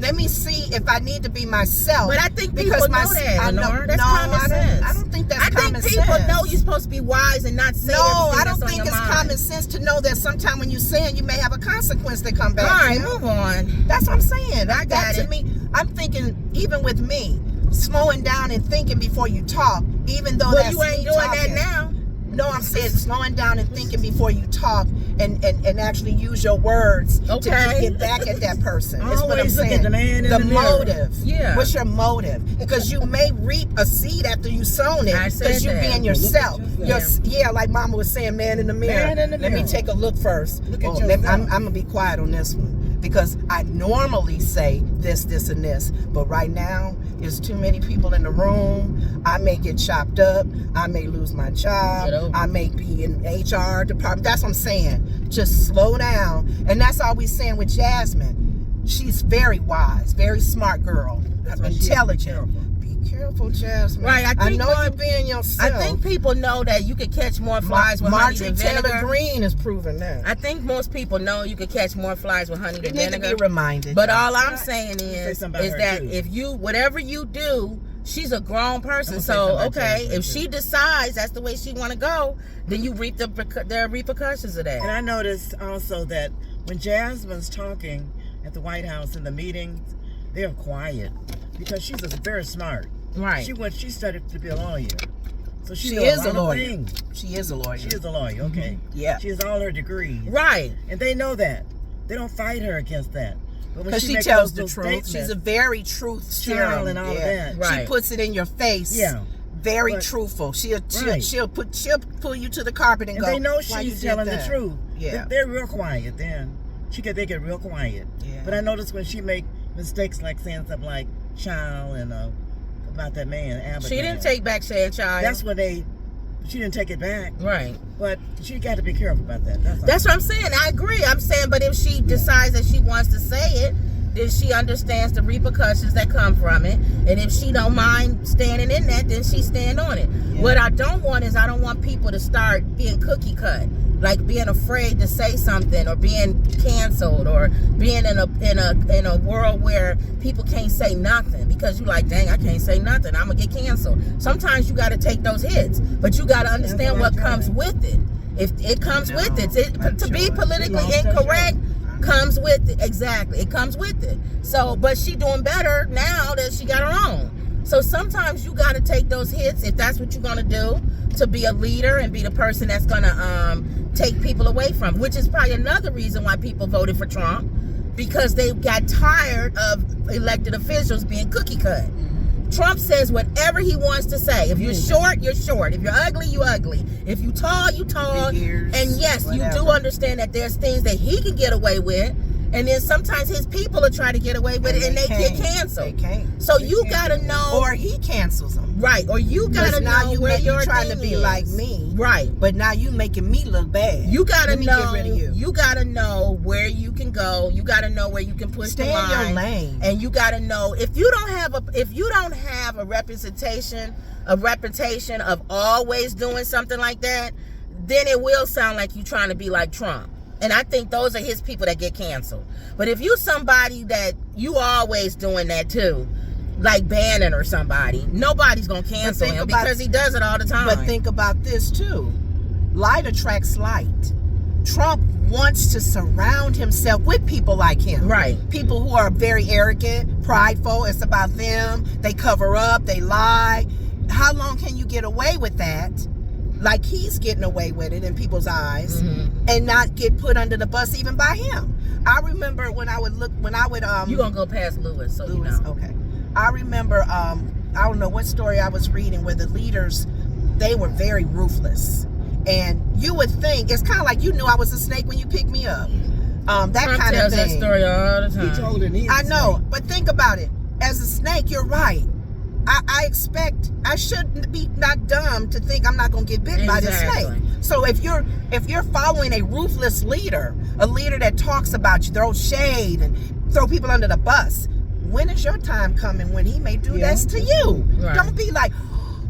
Let me see if I need to be myself. But I think people because know that, I know, Lenore. That's no, common sense. I don't think that's I common think people sense. know you're supposed to be wise and not say No, everything I that's don't on think your it's mind. common sense to know that sometime when you're saying you may have a consequence that come back. All right, you know? move on. That's what I'm saying. I got That to it. me, I'm thinking, even with me, slowing down and thinking before you talk, even though Well, that's you ain't me doing talking. that now. No, I'm saying slowing down and thinking before you talk and actually use your words to Okay. get back at that person. Is what I'm Always look saying. at the man in the mirror. motive. Yeah. What's your motive? Because you may reap a seed after you sown it. I said Because you that. being Well, look at yourself. yourself. Yeah, like Mama was saying, man in the mirror. Man in the Let me mirror. take a look first. Look at I'm yourself. gonna be quiet on this one. because I normally say this, and this, but right now there's too many people in the room. I may get chopped up. I may lose my job. I may be in HR department. That's what I'm saying. Just slow down. And that's all we're saying with Jasmine. She's very wise, very smart girl, intelligent. Be careful, Jasmine. Right, I know you're being yourself. I think people know that you can catch more flies with honey than vinegar. Marjorie Taylor Greene has proven that. I think most people know you can catch more flies with honey than vinegar. You need to be reminded. But all I'm saying is that if you, whatever you do, she's a grown person. So, okay, if she decides that's the way she want to go, then you reap the repercussions of that. And I noticed also that when Jasmine's talking at the White House in the meetings, they're quiet because she's very smart. Right. She studied to be a lawyer. So she is a lawyer. She is a lawyer. She is a lawyer, okay. Yeah. She has all her degrees. Right. And they know that. They don't fight her against that. Because she tells the truth. She's a very truth serum and all of that. Right. She puts it in your face. Yeah. Very truthful. She'll pull you to the carpet and go. They know she's telling the truth. Yeah. They're real quiet then. They get real quiet. Yeah. But I noticed when she make mistakes like saying something like child and about that man, Abbott. She didn't take back saying child. That's what she didn't take it back. Right. But she got to be careful about that. That's what I'm saying. I agree. I'm saying, but if she decides that she wants to say it, then she understands the repercussions that come from it. And if she don't mind standing in that, then she stand on it. Yeah. What I don't want is I don't want people to start being cookie cut, like being afraid to say something or being canceled or being in a world where people can't say nothing because you like, dang, I can't say nothing. I'm gonna get canceled. Sometimes you got to take those hits, but you got to understand what comes with it. If it comes with it, to be politically incorrect comes with it. Exactly, it comes with it. So, but she doing better now that she got her own. So sometimes you got to take those hits if that's what you're gonna do to be a leader and be the person that's gonna take people away from, which is probably another reason why people voted for Trump, because they got tired of elected officials being cookie cut. Trump says whatever he wants to say. If you're short, you're short. If you're ugly, you're ugly. If you tall, you tall. And yes, you do understand that there's things that he can get away with, and then sometimes his people are trying to get away with it, and they get canceled. They can't. So you gotta know, or he cancels them. Right. Or you gotta know where you're trying to be like me. Right. But now you making me look bad. You gotta know. Get rid of you. You gotta know where you can go. You gotta know where you can push the line. Stay in your lane. And you gotta know if you don't have a reputation of always doing something like that, then it will sound like you trying to be like Trump. And I think those are his people that get canceled. But if you somebody that you always doing that too, like Bannon or somebody, nobody's gonna cancel him because he does it all the time. But think about this too. Light attracts light. Trump wants to surround himself with people like him. Right. People who are very arrogant, prideful. It's about them. They cover up, they lie. How long can you get away with that? Like he's getting away with it in people's eyes, and not get put under the bus even by him. I remember when I would you gonna go past Lewis, so Lewis, you know. Okay. I remember I don't know what story I was reading where the leaders, they were very ruthless. And you would think it's kind of like you knew I was a snake when you picked me up. That Trump kind tells of thing. That story all the time. He told it. I know, but think about it. As a snake, you're right. I expect I shouldn't be not dumb to think I'm not going to get bit by this snake. So if you're following a ruthless leader, a leader that talks about you, throws shade and throw people under the bus, when is your time coming when he may do that to you? Right. Don't be like,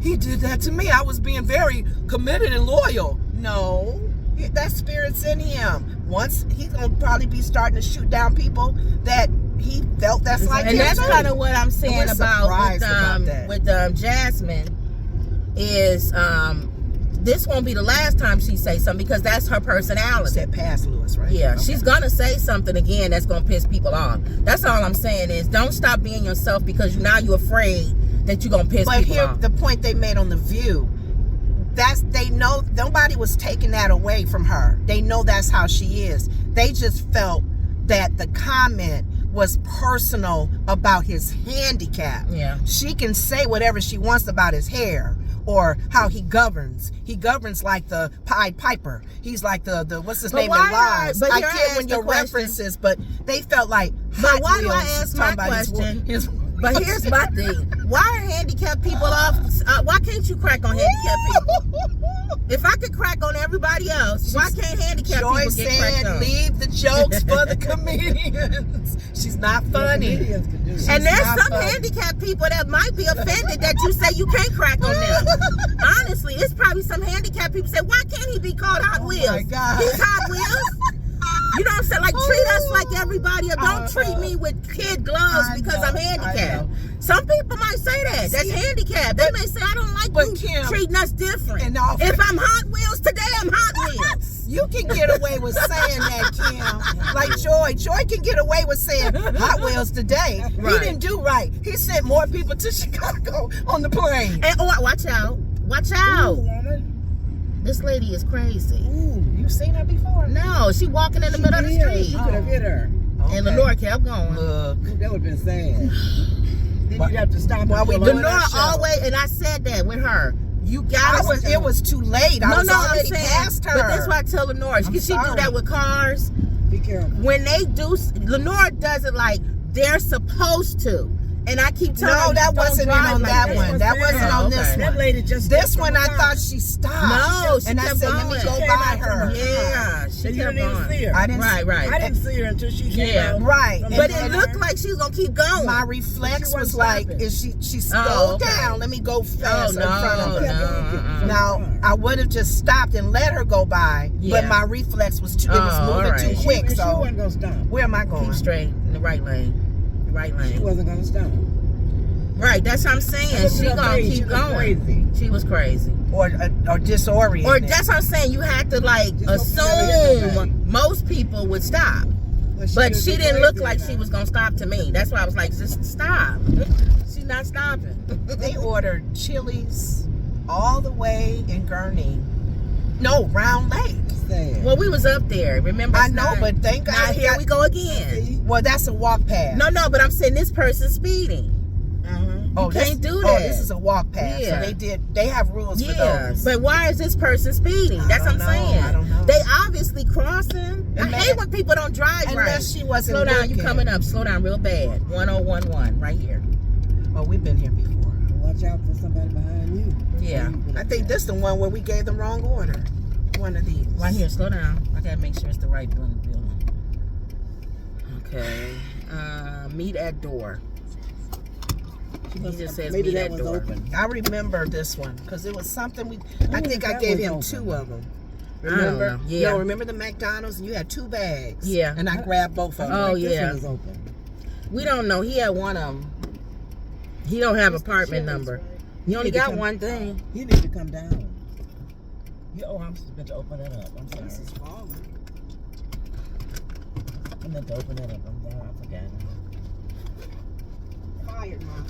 he did that to me. I was being very committed and loyal. No, that spirit's in him. Once he's gonna probably be starting to shoot down people that he felt that's like. And that's kind of what I'm saying about Jasmine is this won't be the last time she say something because that's her personality. Said past Lewis, right? Yeah, okay. She's gonna say something again that's gonna piss people off. That's all I'm saying is don't stop being yourself because now you're afraid that you're gonna piss people off. But here, the point they made on The View, they know nobody was taking that away from her. They know that's how she is. They just felt that the comment was personal about his handicap. Yeah. She can say whatever she wants about his hair or how he governs. He governs like the Pied Piper. He's like the what's his But name in why- Lies. but I here I get ask when the your question. references, but they felt like But Hot why do I Wheels is ask talking my about his- question? his- But here's my thing. Why are handicapped people off? Why can't you crack on handicapped people? If I could crack on everybody else, why can't handicapped Joy people get cracked said, on? leave the jokes for the comedians. She's not funny. Comedians can do it. And there's not some funny. handicapped people that might be offended that you say you can't crack on them. Honestly, it's probably some handicapped people say, why can't he be called Hot Oh Wheels? my God. He's Hot Wheels. You know what I'm saying? Like, treat us like everybody, or don't treat me with kid gloves I because know, I'm I handicapped. know. Some people might say that. That's See, handicapped. They may say, I don't like but you Kim, treating us different. and all- If I'm Hot Wheels today, I'm Hot Wheels. You can get away with saying that, Kim. Like Joy can get away with saying Hot Wheels today. Right. He didn't do right. He sent more people to Chicago on the plane. And watch out. Watch Ooh, out. woman. This lady is crazy. Ooh. You've seen her before? No, she walking in the middle of the You street. could have hit her. And Lenore kept going. Look. That would have been sad. Then But- you'd have to stop. while we and doing pull Lenore that show. always, and I said that with her. You gotta. It was too late. I was already past her. But that's why I tell Lenore. I'm Because she do sorry. that with cars. Be careful. When they do, Lenore does it like they're supposed to. And I keep telling her, No, that don't wasn't in drive on like that that. one. That wasn't on this okay. That one. lady just. This one, I thought she stopped. No, she and I kept said, let me going. go She came by out from her. the Yeah, she And you kept didn't even going. see her. I didn't. Right, right. I didn't see her until she came Yeah. out. Right. from But the it car. looked like she was gonna keep going. My reflex She was wasn't like, stopping. is she slowed Oh, okay. down? Let me go fast Oh, in front of no, her. no. Now I would have just stopped and let her go by, Yeah. but my reflex was too. It was Oh, moving alright. too She- quick. she So wasn't gonna stop. where am I going? Keep straight in the right lane. Right She lane. wasn't gonna stop. Right, that's what I'm saying. She gonna keep going. Crazy. She was crazy. Or disoriented. Or that's what I'm saying. You had to like Just don't never hit nobody. assume most people would stop. But was she didn't look crazy like now. she was gonna stop to me. That's why I was like, just stop. She's not stopping. They ordered Chili's all the way in Gurney. No, Round Lake. Sad. Well, we was up there. Remember? I it's know, not- but thank God now he here got- we go again. Well, that's a walk path. No, but I'm saying this person's speeding. Oh, You can't do Oh, that. this is a walk path. Yeah. So they have rules for Yeah, those. but why is this person speeding? I That's what I'm don't know. saying. I don't know. They obviously crossing. I And hate that- when people don't drive Unless right. she wasn't Slow down, you looking. coming up. Slow down real bad. 1011 right here. Oh, we've been here before. Watch out for somebody behind you. Yeah. I think this is the one where we gave the wrong order. One of these. Right here, slow down. I gotta make sure it's the right building. Okay. Meet at door. He just says Maybe meet that at was door. open. I remember this one because it was something we. I wonder think if I that gave was him open. 2 of them. I don't Remember? know. Yeah. No, remember the McDonald's and you had 2 bags. Yeah. And I grabbed both of them. Oh, This yeah. one is open. We don't know. He had one of them. He don't have apartment number. He only need to got come- one thing. You need to come down. I'm supposed to open it up. I'm sorry. This is falling. I meant to open it up. I'm sorry. I forgot. Fired, Mom.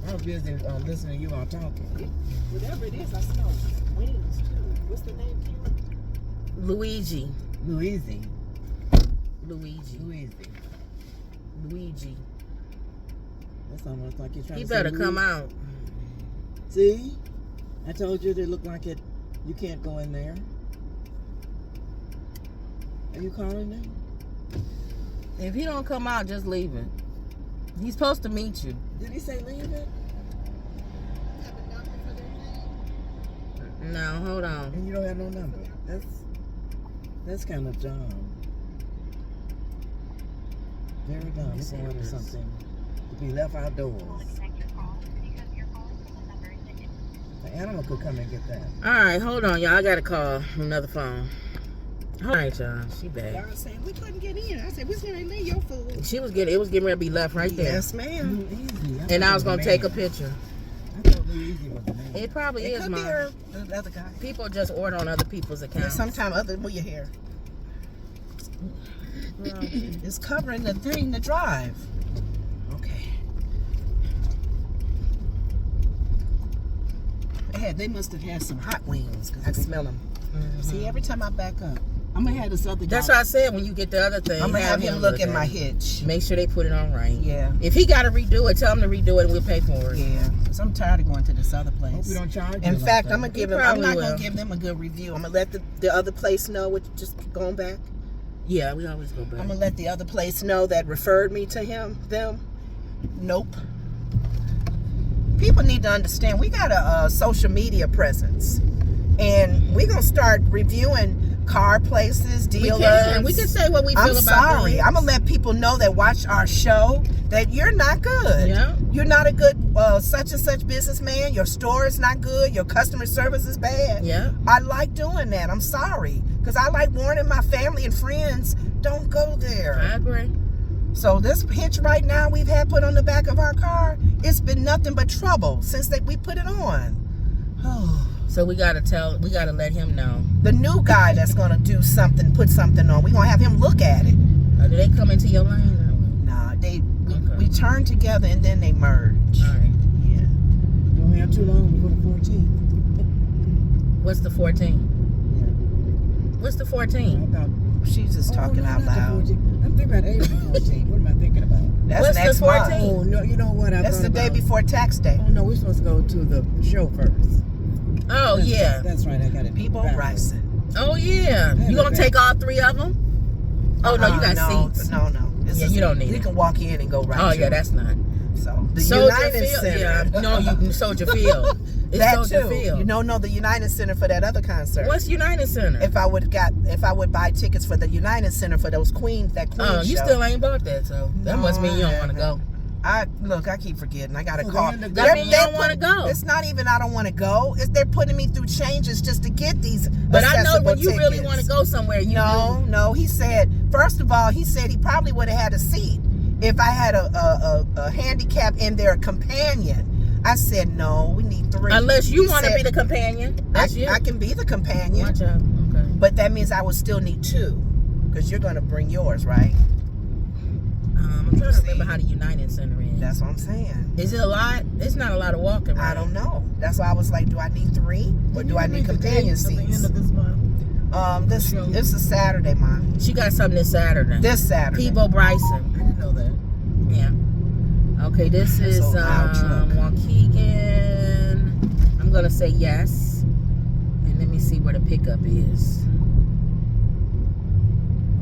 I was busy listening to you all talking. Whatever it is, I smell wings too. What's the name, Kim? Luigi. Luigi. That's almost like you're trying He to better say come Louis. out. See? I told you it looked like it. You can't go in there. Are you calling them? If he don't come out, just leave it. He's supposed to meet you. Did he say leave it? No, hold on. And you don't have no number. That's kind of dumb. Very dumb. It's order something to be left outdoors. Connect your call because you're calling from the number that An animal could come and get that. All right, hold on, y'all. I got to call another phone. All right, y'all. She back. Y'all saying we couldn't get in. I said, we didn't leave your food. It was getting ready to be left right there. Yes, ma'am. Luigi. And I was going to take a picture. I thought Luigi was the name. It probably It is, could be Mom. her, the other guy. People just order on other people's Yeah, accounts. sometime other, move your hair. Well, It's covering the thing to drive. Okay. They must have had some hot wings because I smell them. See, every time I back up, I'm gonna have this other. That's guy. what I said. When you get the other thing, I'm gonna have him look at my it. hitch. Make sure they put it on right. Yeah. If he got to redo it, tell him to redo it, and we'll pay for it. Yeah. Cause I'm tired of going to this other Hope place. we don't charge. In you fact, like I'm that. gonna give You him. I'm probably not will. gonna give them a good review. I'm gonna let the other place know. What just going back. Yeah, we always go back. I'm gonna let the other place know that referred me to them. Nope. People need to understand we got a social media presence, and we're gonna start reviewing car places, dealers. We can say what we feel I'm about sorry. things. I'm gonna let people know that watch our show that you're not good. Yeah. You're not a good such and such businessman. Your store is not good. Your customer service is bad. Yeah. I like doing that. I'm sorry. Because I like warning my family and friends, don't go there. I agree. So this hitch right now we've had put on the back of our car, it's been nothing but trouble since we put it on. Oh. So we gotta let him know. The new guy that's gonna do something, put something on, we're gonna have him look at it. Do they come into your lane? Nah, Okay. we turn together and then they merge. All right. Yeah. You don't have too long before the 14th. What's the 14? Yeah. What's the 14? About, She's just talking no, out not the loud. 14th. I'm thinking about April 14th. What am I thinking about? That's What's the next 14th? month. Oh no, you know what? I That's thought the day about- before tax day. Oh no, we're supposed to go to the show first. Oh That's yeah. right, that's right. I got it. People backwards. rising. Oh yeah. Yeah, You gonna but- take all 3 of them? Oh no, you got no, seats. No. This Yeah, is- you don't need We it. can walk in and go right. Oh to yeah, it. that's not. So the Soldier United Field. Center. Yeah. No, you Soldier Field. It's that Soldier too. Field. You don't know the United Center for that other concert. What's United Center? If I would buy tickets for the United Center for those Queen Oh, you show. still ain't bought that, so that No, must mean you don't I want to go. I keep forgetting. I got a Oh, call. they end up- That mean you don't wanna go. It's not even I don't want to go. It's they're putting me through changes just to get these. But I know when you accessible really tickets. want to go somewhere, you No. He said, first of all, he probably would have had a seat if I had a handicap and their companion. I said, no, we need 3. Unless you He want to said, be the companion. That's you. I can be the companion, Watch out. Okay. but that means I would still need 2 because you're going to bring yours, right? I'm trying to remember how the United Center is. That's what I'm saying. Is it a lot? It's not a lot of walking, right? I don't know. That's why I was like, do I need 3 or do I need companion At the end seats? of this month. This is Saturday, Mom. She got something this Saturday. This Saturday. Peebo Bryson. I didn't know that. Yeah. Okay, this is So, loud truck. Waukegan. I'm gonna say yes. And let me see where the pickup is. I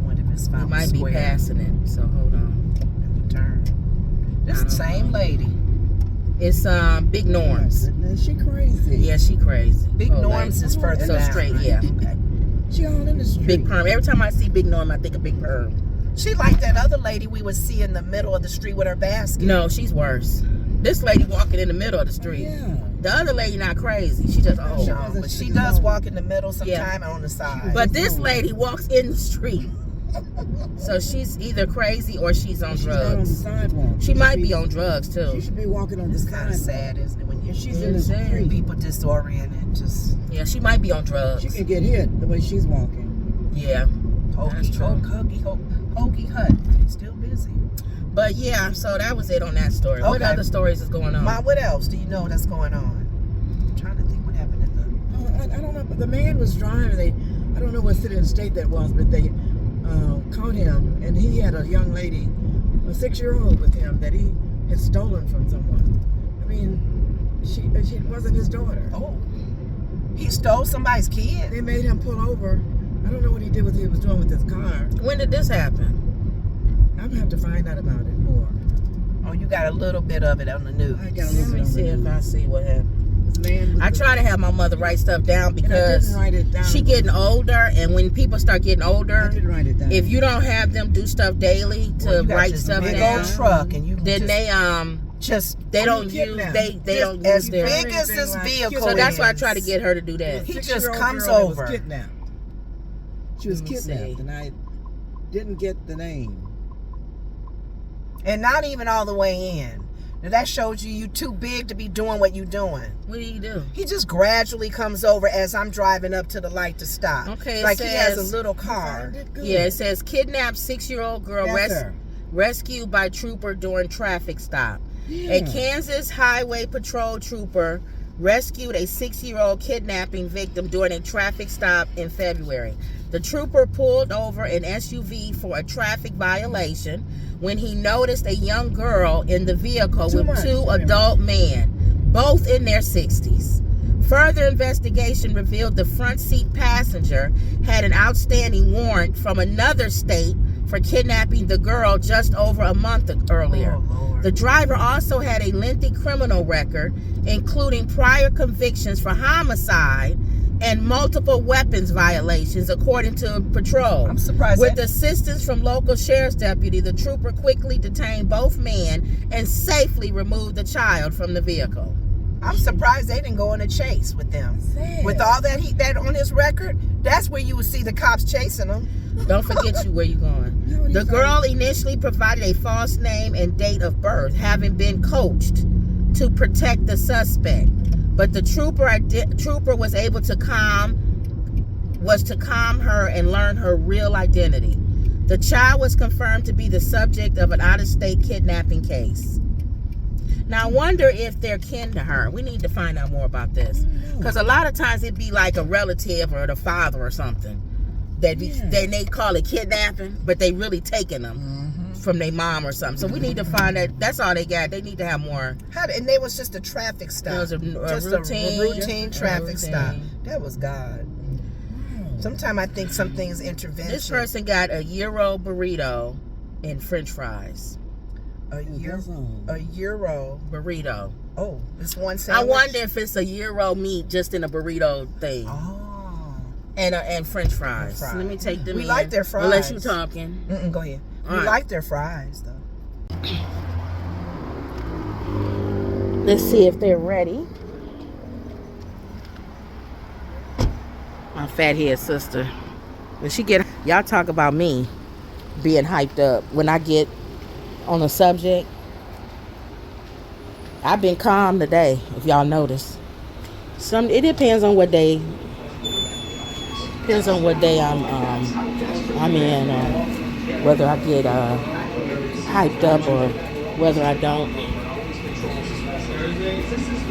wonder if it's We Fountain might be Square. passing it, so hold on. At the turn. This is the same lady. It's Big Norm's. Goodness, she crazy. Yeah, she crazy. Big Oh, Norm's lady. is further So down. straight, right? yeah. Okay. She all in the street. Big perm. Every time I see Big Norm, I think of Big Perm. She like that other lady we would see in the middle of the street with her basket. No, she's worse. This lady walking in the middle of the Oh, street. yeah. The other lady not crazy. She just old. No, but she does walk in the middle sometime and on the side. But this lady walks in the street. So she's either crazy or she's on She's not on the drugs. sidewalk. She might be on drugs She too. should be walking on the it's kind of sidewalk. sad, isn't it? When She's in the Sad. street. people disoriented, just Yeah, she might be on She drugs. can get hit the way she's walking. Yeah. That's true. hokey hut. Still busy. But yeah, so that was it on that story. What Okay. other stories is going on? Ma, what else do you know that's going on? I'm trying to think what happened in the. I don't know, but the man was driving. I don't know what city and state that was, but they caught him, and he had a young lady, a 6-year-old with him that he had stolen from someone. I mean, she wasn't his daughter. Oh, he stole somebody's kid. They made him pull over. I don't know what he was doing with his car. When did this happen? I'm gonna have to find out about it more. Oh, you got a little bit of it on the news. I got a Let little me bit see on if the I news. see what happened. This man with I the- try to have my mother write stuff down and I because didn't write it down. she getting older, and when people start getting I older, didn't write it down. if you don't have them do stuff daily to Well, you got write this stuff big down, old truck, and you then just, they Oh, don't you use kidnapped. they don't use as their. big as this vehicle. So that's why I is. try to get her to do that. He just 6-year-old comes girl that was over. kidnapped. She was Let me kidnapped, see. and I didn't get the name. And not even all the way in. Now that shows you too big to be doing what you doing. What do you do? He just gradually comes over as I'm driving up to the light to stop. Okay, it like he has says- a little car. Find it good. Yeah, it says kidnapped 6-year-old girl That's her. rescued by trooper during traffic stop. Yeah. A Kansas Highway Patrol trooper rescued a 6-year-old kidnapping victim during a traffic stop in February. The trooper pulled over an SUV for a traffic violation when he noticed a young girl in the vehicle with two adult men, both in their 60s. Further investigation revealed the front seat passenger had an outstanding warrant from another state for kidnapping the girl just over a month earlier. The driver also had a lengthy criminal record, including prior convictions for homicide and multiple weapons violations, according to patrol. I'm surprised. With assistance from local sheriff's deputy, the trooper quickly detained both men and safely removed the child from the vehicle. I'm surprised they didn't go on a chase with them. With all that on his record, that's where you would see the cops chasing him. Don't forget where you going. The girl initially provided a false name and date of birth, having been coached to protect the suspect. But the trooper was able to calm her and learn her real identity. The child was confirmed to be the subject of an out-of-state kidnapping case. Now, I wonder if they're kin to her. We need to find out more about this. Because a lot of times it'd be like a relative or the father or something. They call it kidnapping, but they really taking them from their mom or something. So we need to find that. That's all they got. They need to have more. And it was just a traffic stop. It was a routine traffic stop. That was God. Sometimes I think something's intervention. This person got a gyro burrito and French fries. A gyro burrito. Oh, this one sandwich. I wonder if it's a gyro meat just in a burrito thing. Oh. And French fries. Let me take them. We like their fries. Unless you talking. Go ahead. We like their fries though. Let's see if they're ready. My fathead sister. When she get, y'all talk about me being hyped up. When I get on a subject, I've been calm today, if y'all notice. It depends on what day. Depends on what day I'm in, whether I get hyped up or whether I don't.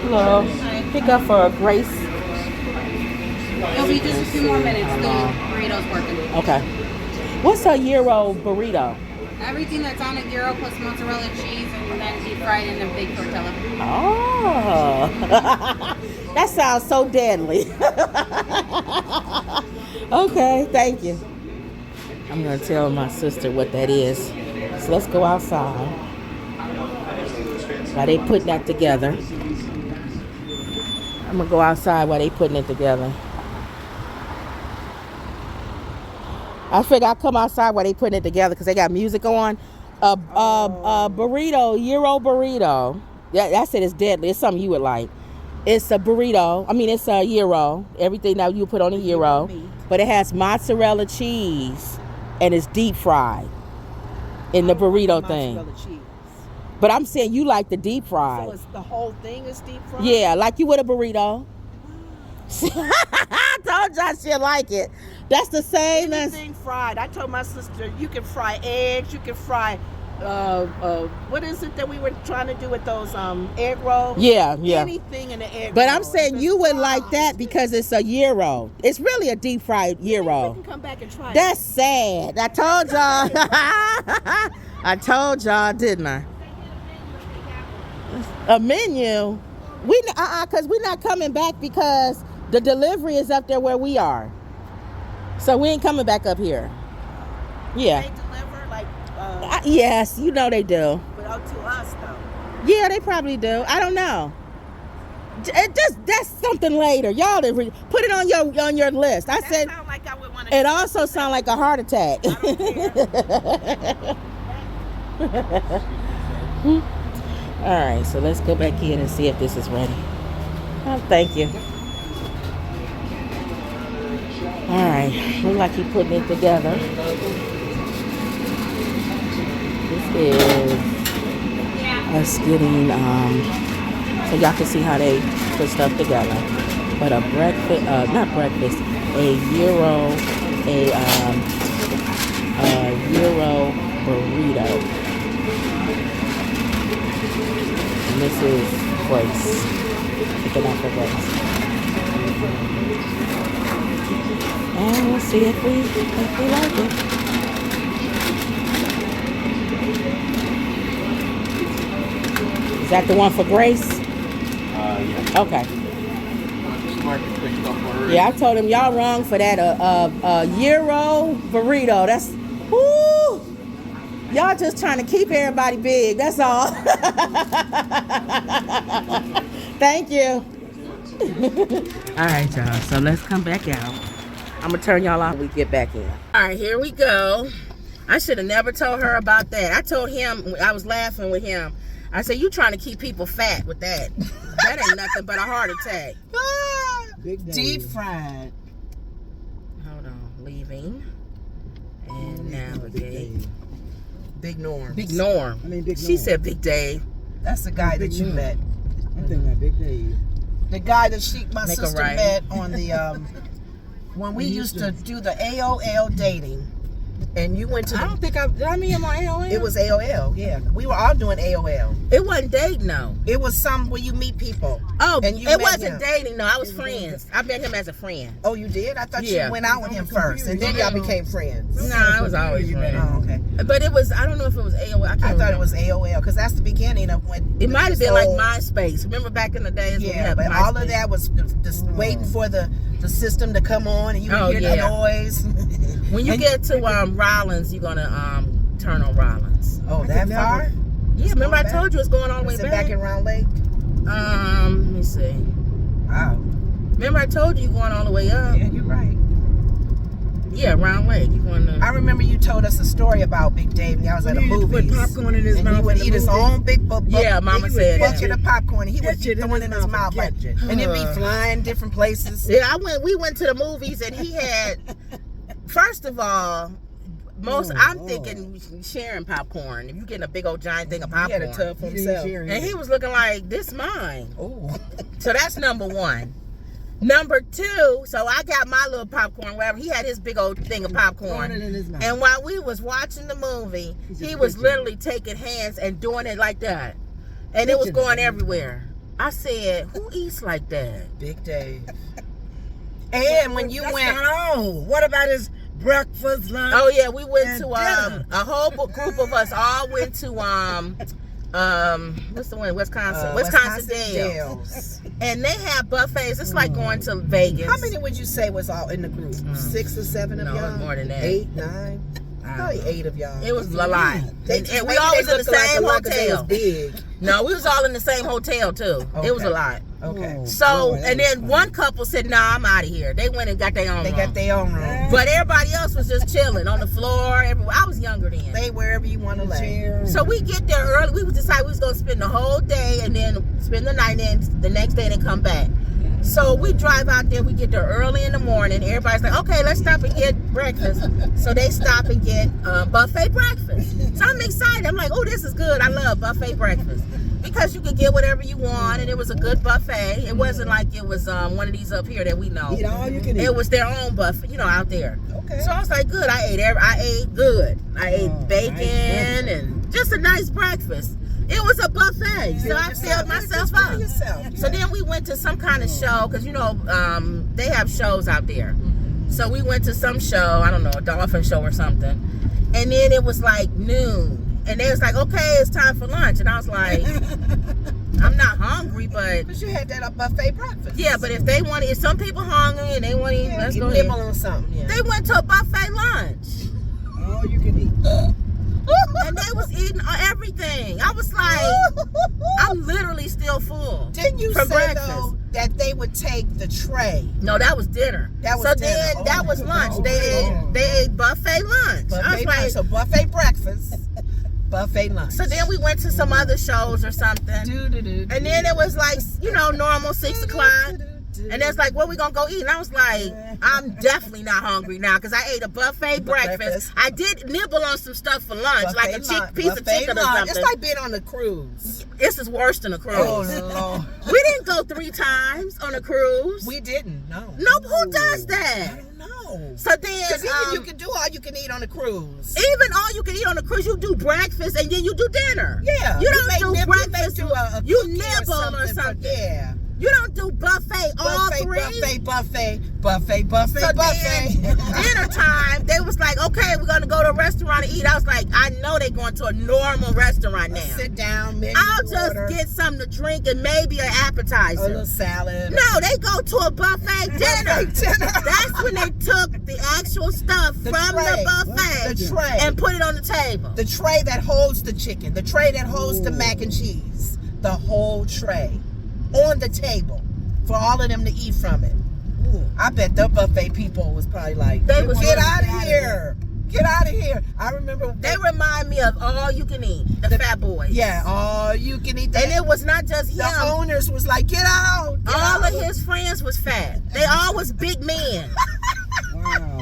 Hello, pick up for Grace. It'll be just a few more minutes. The burrito's working. Okay. What's a gyro burrito? Everything that's on a gyro plus mozzarella cheese and then deep fried in a big tortilla. Oh, that sounds so deadly. Okay, thank you. I'm going to tell my sister what that is. So let's go outside. While they putting that together. I'm going to go outside while they putting it together. I figure I'll come outside while they putting it together because they got music on. Burrito, gyro burrito. Yeah, that's it. It's deadly. It's something you would like. It's a burrito. I mean, it's a gyro. Everything that you put on a gyro. But it has mozzarella cheese and it's deep fried in the burrito thing. Cheese. But I'm saying you like the deep fried. So it's the whole thing is deep fried? Yeah, like you would a burrito. I told y'all she'll like it. That's the same as anything fried. I told my sister you can fry eggs, you can fry what is it that we were trying to do with those egg rolls? Yeah. Anything in the egg roll. But I'm saying you would like that because it's a gyro. It's really a deep fried gyro. We can come back and try it. That's sad. I told y'all. I told y'all, didn't I? A menu. Because we're not coming back because the delivery is up there where we are. So we ain't coming back up here. Yeah. They deliver like yes, you know they do. But up to us though. Yeah, they probably do. I don't know. That's something later. Y'all put it on your list. I said sound like I would want to. it also sounds like a heart attack. I don't care. All right, so let's go back in and see if this is ready. Oh, thank you. All right, look like he's putting it together. This is us getting, so y'all can see how they put stuff together. But a breakfast, not breakfast, a gyro burrito. And this is Grace. Put the one for Grace. And we'll see if we like it. Is that the one for Grace? Yeah. Okay. Market picked up already. Yeah, I told him y'all wrong for that Euro burrito. That's woo. Y'all just trying to keep everybody big. That's all. Thank you. All right, y'all. So let's come back out. I'm gonna turn y'all off when we get back in. All right, here we go. I should have never told her about that. I told him, I was laughing with him. I said, you trying to keep people fat with that. That ain't nothing but a heart attack. Deep fried. Hold on, leaving. And navigate. Big Norm. Big Norm. I mean, Big She Norm. said Big Dave. That's the guy Big that you Norm. met. I'm thinking about Big Dave. The guy that my Make a sister right. met on the when we used to do the AOL dating, and you went to I don't think did I meet him on AOL? it was AOL, yeah. We were all doing AOL. It wasn't dating, no. It was some where you meet people. Oh, And you it met wasn't him. dating, no. I was friends. I met him as a friend. Oh, you did? I thought Yeah. you went out with him first, and then y'all became friends. No, I was always You met friends. Oh, okay. But it was, I don't know if it was AOL. I can't I thought remember. it was AOL because that's the beginning of when It might have been like old- MySpace. Remember back in the days when we Yeah, had but all of MySpace? that was just waiting for the system to come on, and you would Oh, hear yeah. the noise. When you And- get to Rollins, you're going to turn on Rollins. Oh, that far? Yeah, remember I going told you it's going all the way Is it back? back in Round Lake? Let me see. Wow. Remember I told you you're going all the way up? Yeah, you're right. Yeah, Round Lake. You're going to... I remember you told us a story about Big Dave when y'all was at a When he used to movie. put popcorn in his And mouth he would in the eat his movie. own big Yeah, Mama said that. bucket of popcorn. He would Catch be it in throwing his in his mouth mouth and like, catch it. and then be flying different places. Yeah, we went to the movies and he had, first of all, I'm thinking sharing popcorn. If you're getting a big old giant thing of He had popcorn. a tub for He didn't himself. share it. And he was looking like, this mine. Oh, So that's number one. Number two, so I got my little popcorn, wherever. He had his big old thing of popcorn. Throwing it in his mouth. And while we was watching the movie, He's he just was pitching. literally taking hands and doing it like that. And it was Pitching. going everywhere. I said, who eats like that? Big Dave. And when you That's went, not all. What about his breakfast, lunch? Oh yeah, we went And to dinner. a whole group of us all went to what's the one? Wisconsin Dells. Dells. And they have buffets. It's like going to Vegas. How many would you say was all in the group? 6 or 7 of No, y'all? more than that. 8, 9? Probably 8 of y'all. It was a lot. They And just- we maybe all they was in the looked alike same a lot 'cause they was hotel. big. No, we was all in the same hotel too. It was a Okay. lot. Okay. Oh, So, boy, that and was then fun. one couple said, "Nah, I'm out of here." They went and got their own They room. got their own room. But everybody else was just chilling on the floor. Everywhere. I was younger then. Stay wherever you want to lay. Chair. So we get there early. We decided we was gonna spend the whole day and then spend the night, and then the next day and then come back. So we drive out there. We get there early in the morning. Everybody's like, "Okay, let's stop and get breakfast." So they stop and get buffet breakfast. So I'm excited. I'm like, "Oh, this is good. I love buffet breakfast because you could get whatever you want, and it was a good buffet. It wasn't like it was one of these up here that we know. Eat all you can eat. It was their own buffet, out there. Okay. So I was like, good. I ate good. I ate Oh, bacon nice and just a nice breakfast. It was a buffet, so I filled myself Just up. fill yourself. So then we went to some kind of show because they have shows out there. So we went to some show, I don't know, a dolphin show or something, and then it was like noon, and they was like, okay, it's time for lunch, and I was like, I'm not hungry, but Because you had that buffet breakfast. yeah, but if some people hungry and they want to eat, Yeah, let's you go ahead. nibble on something. Yeah. They went to a buffet lunch. All you can eat. And they was eating everything. I was like, I'm literally still full. Didn't you from say breakfast. though that they would take the tray? No, that was dinner. That was so dinner. then that Oh, was lunch. oh, They ate buffet lunch. I was Buffet like, lunch. So buffet breakfast, buffet lunch. so then we went to some other shows or something. Do-do-do. And then it was like, normal 6 o'clock. And it's like, where we gonna go eat? And I was like, I'm definitely not hungry now because I ate a buffet breakfast. I did nibble on some stuff for lunch, like a piece of Buffet chicken or lunch. something. It's like being on the cruise. This is worse than a cruise. Oh Lord. We didn't go 3 times on a cruise. We didn't. No. No, who does I that? don't know. So then, Because even you can do all you can eat on the cruise. even all you can eat on the cruise, you do breakfast and then you do dinner. Yeah. You don't may do nibble, breakfast. You may do a You cookie nibble or but something. yeah. You You don't do buffet all three. Buffet. So then, dinner time, they was like, okay, we're gonna go to a restaurant and eat. I was like, I know they're going to a normal restaurant now. Sit down, menu I'll just order, get something to drink and maybe an appetizer. a little salad. No, they go to a buffet dinner. That's when they took the actual stuff The from tray. the buffet The tray. and put it on the table. The tray that holds the chicken, the tray that holds the mac and cheese, the whole tray on the table for all of them to eat from it. I bet the buffet people was probably like, They was get like, out "Get of outta here. Get out of here. I remember They remind me of All You Can Eat, the Fat Boys. yeah, all you can eat. And it was not just the him. owners was like, get out. Get All out. of his friends was fat. They all was big men. Wow.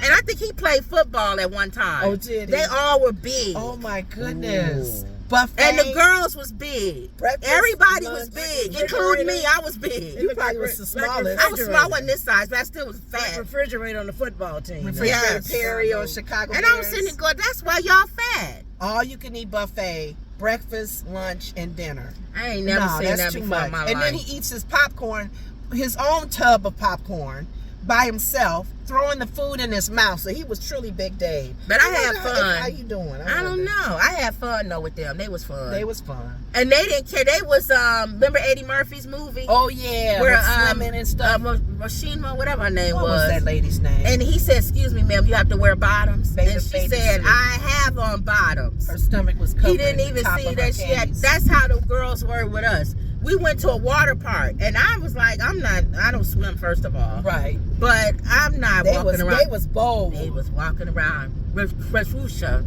And I think he played football at one time. Oh, did he? They all were big. Oh my goodness. Ooh. Buffet. And the girls was big. Breakfast, Everybody lunch, was big, refrigerator. including me. I was big. You probably was the smallest. I was small, I wasn't this size, but I still was Like fat. refrigerator on the football team. Refrigerator Yes. Perry or Chicago And I was Bears. sitting there going, that's why y'all fat. All you can eat buffet, breakfast, lunch, and dinner. I ain't never No, seen that's that too before much. in my And life. then he eats his popcorn, his own tub of popcorn by himself, throwing the food in his mouth. So he was truly Big Dave. But I had fun. How you doing? I don't know. I had fun though with them. They was fun. They was fun. And they didn't care. They was remember Eddie Murphy's movie? Oh yeah, Where with swimming and stuff. Rashima, whatever her name What was that lady's name? And he said, "Excuse me, ma'am, you have to wear bottoms." Baby, and she baby, said, sleep. "I have on bottoms." Her stomach was covered. He didn't even see that she had. That's how the girls were with us. We went to a water park, and I was like, I don't swim, first of all. Right. But I'm not walking around. They was bold. They was walking around. Rashusha,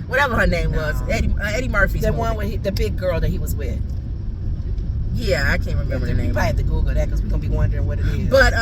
whatever her name was. Eddie Murphy's the movie. one with the big girl that he was with. Yeah, I can't remember the You name. probably have to Google that because we're gonna be wondering what it is. But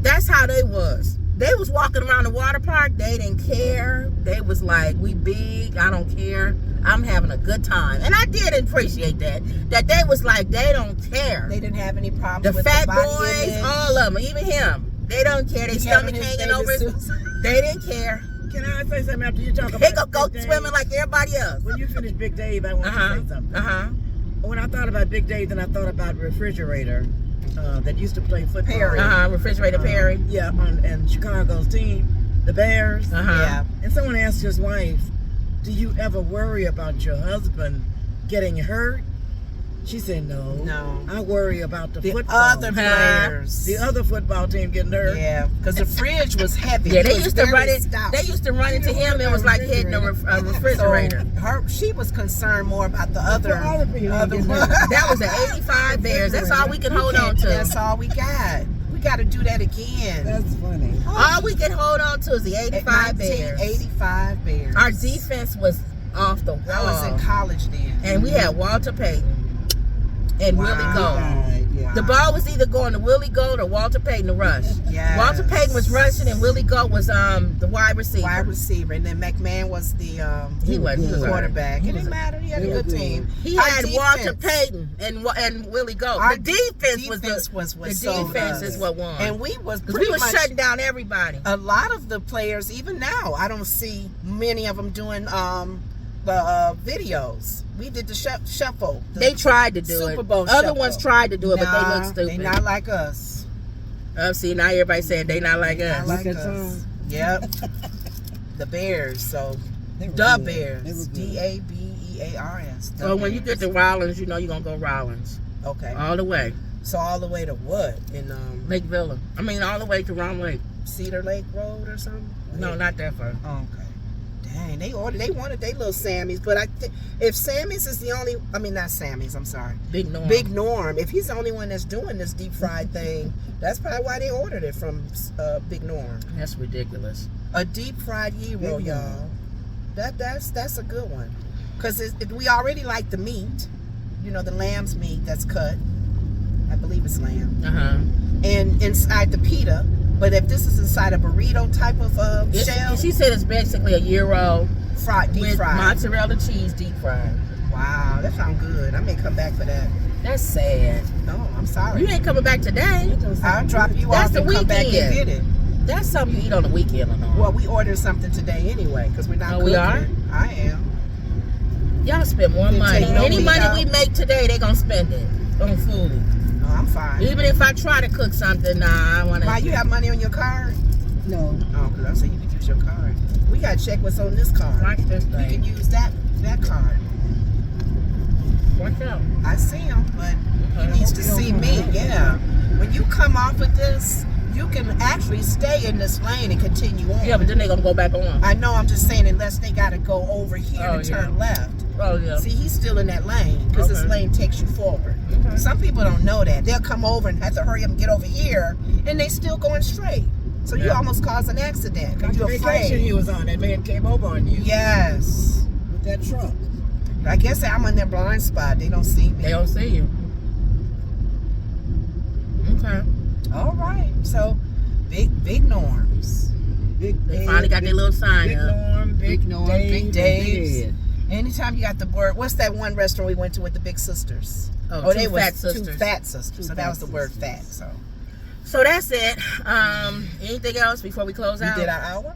that's how they was. They was walking around the water park. They didn't care. They was like, we big. I don't care. I'm having a good time. And I did appreciate that. That they was like, they don't care. they didn't have any problems The with fat the body boys, image. all of them, even him. They don't care. They He stomach having his hanging baby over his. suits. They didn't care. Can I say something after you talk about They gonna go Big Dave? swimming like everybody else. When you finish Big Dave, I want to say something. When I thought about Big Dave, then I thought about refrigerator that used to play football. Perry. Refrigerator Perry. Yeah, and Chicago's team, the Bears. Yeah. And someone asked his wife, "Do you ever worry about your husband getting hurt?" She said, "No. No. I worry about the football. other players. The other football team getting hurt." Yeah, because the fridge was heavy. Yeah, It they was used to very run it. stout. They used to run into him. It was like hitting a refrigerator. So she was concerned more about the other people other getting one. hurt. That was the 85 Bears. That's all we can hold on to. That's all we got. We got to do that again. That's funny. All we can hold on to is the 85 Bears. 85 Bears. Our defense was off the wall. I was in college then. And we had Walter Payton and Wow. Willie Gold. Right, yeah. The ball was either going to Willie Gold or Walter Payton to rush. Yes. Walter Payton was rushing and Willie Gold was the wide receiver. Wide receiver, and then McMahon was the He wasn't. He was quarterback. He It was didn't matter. He had a good team. He Our had defense- Walter Payton and Willie Gold. Our The defense was what the sold defense us. is what won. And we was Because we pretty was much shutting down everybody. a lot of the players. Even now, I don't see many of them doing the videos. We did the shuffle. The They tried to do Super it. Bowl Other shuffle. ones tried to do it, but they Nah, look stupid. They not like us. See, now everybody saying they not like us. Not like Look at us. some. Yep. The Bears. So They were the good. They Bears. were good. DABEARS. The So when you get Bears. to Rollins, you know you're going to go Rollins. Okay. All the way. So all the way to what? In Lake Villa. I mean, all the way to Round Lake. Cedar Lake Road or something? No, not that far. Oh, okay. Dang, they wanted their little Sammys, but I think if Sammy's is the only, I mean not Sammy's, I'm sorry, Big Norm. Big Norm. If he's the only one that's doing this deep fried thing, that's probably why they ordered it from Big Norm. That's ridiculous. A deep fried gyro, Big y'all. That's a good one, cause we already like the meat, you know, the lamb's meat that's cut. I believe it's lamb, and inside the pita. But if this is inside a burrito type of shell, She said it's basically a gyro deep with fried. mozzarella cheese deep fried. Wow, that sounds good. I may come back for that. That's sad. No, I'm sorry. You ain't coming back today. I'll drop you That's off the and come back and weekend. get it. That's something you eat on the weekend or not. Well, we ordered something today anyway because we're not Oh, cooking. we are? I am. Y'all spend more You money. take no Any meat money out. we make today, they gonna spend it. on food. Oh, I'm fine. Even if I try to cook something, nah, I want to. Why, you have money on your card? No. Oh, because I said you can use your card. We got to check what's on this card. Watch this You thing. can use that card. Watch out. I see him, but Okay. he needs to see me. Yeah. When you come off of this, you can actually stay in this lane and continue on. Yeah, but then they gonna go back on. I know, I'm just saying, unless they got to go over here Oh, and turn left. Oh yeah. See, he's still in that lane because this Okay. lane takes you forward. Okay. Some people don't know that. They'll come over and have to hurry up and get over here, and they still going straight. So you Yeah. almost cause an accident because The you're vacation afraid. you was on, that man came over on you Yes. with that truck. I guess I'm in their blind spot. They don't see me. They don't see you. Okay. All right. So, big norms. They finally got their little sign Big up. Norm, Big Norm, Dave, Big Dave's. Ed. Anytime you got the word, what's that one restaurant we went to with the big sisters? Oh, they two was fat two sisters. fat sisters. Two So that fat was the word sisters. fat. So So that's it. Anything else before we close we out? did our hour.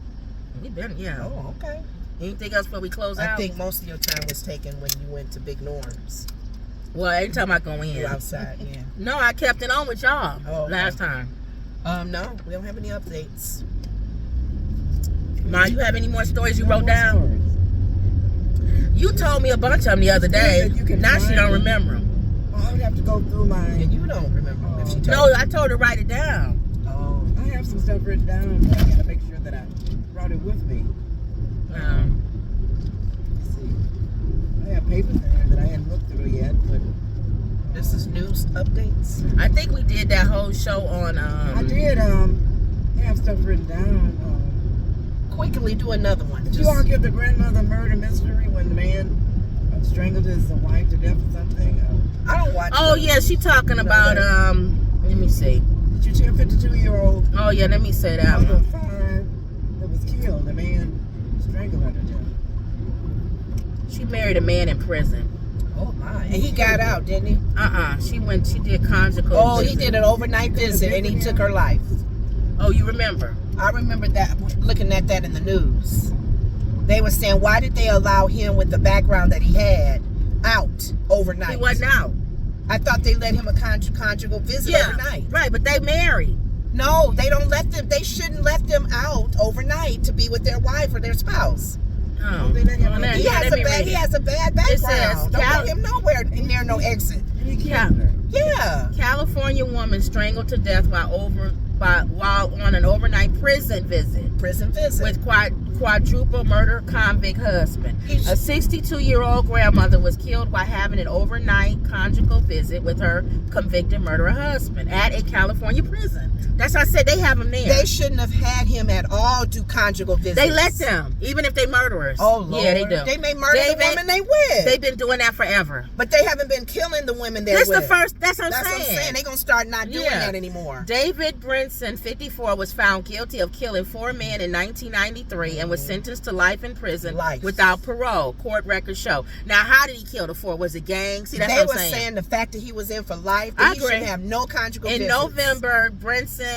We been, yeah. Oh, okay. Anything else before we close I out? think most of your time was taken when you went to Big Norms. Well, anytime I go You in. outside, yeah. No, I kept it on with y'all Oh, okay. last time. No, we don't have any updates. Ma, you have any more stories you wrote down? You told me a bunch of them the other day. that you can Now she find don't them. remember them. I would have to go through my. And you don't remember if she told No, you. I told her to write it down. Oh, I have some stuff written down, but I gotta make sure that I brought it with me. Let's see. I have papers in there that I hadn't looked through yet, but this is news updates. I think we did that whole show on. I did. I have stuff written down. Quickly do another one. Did you all get the grandmother murder mystery when the man strangled his wife to death or something? I don't watch. Oh those. yeah, she talking about Let me see. Did you see a 52-year-old Oh yeah, let me say that mother one. of 5 that was killed? The man strangled her to death. She married a man in prison. Oh my! And he got out, didn't he? She did conjugal. Oh, he visit. did an overnight visit and he took her life. Oh, you remember? I remember that, looking at that in the news. They were saying, why did they allow him with the background that he had out overnight? He wasn't out. I thought they let him a conjugal visit overnight. Right, but they married. No, they don't let them. They shouldn't let them out overnight to be with their wife or their spouse. Oh, They let him well, out. He has a bad It says background. Don't let him nowhere near no exit. And he killed Yeah. her. Yeah. California woman strangled to death while on an overnight prison visit Prison visit. with quadruple murder convict husband. A 62-year-old grandmother was killed while having an overnight conjugal visit with her convicted murderer husband at a California prison. That's why I said they have him there. They shouldn't have had him at all do conjugal visits. They let them, even if they murderers. Oh, Lord. Yeah, they do. They may murder the woman they with. They've been doing that forever. But they haven't been killing the women they're This with. the first. That's what I'm That's saying. what I'm saying. They're going to start not doing that anymore. David Brinson, 54, was found guilty of killing 4 men in 1993 and was sentenced to life in prison without parole. Court records show. Now, how did he kill the 4? Was it gang? See, that's they what I'm were saying the fact that he was in for life, that he should have no conjugal In visits. November, Brinson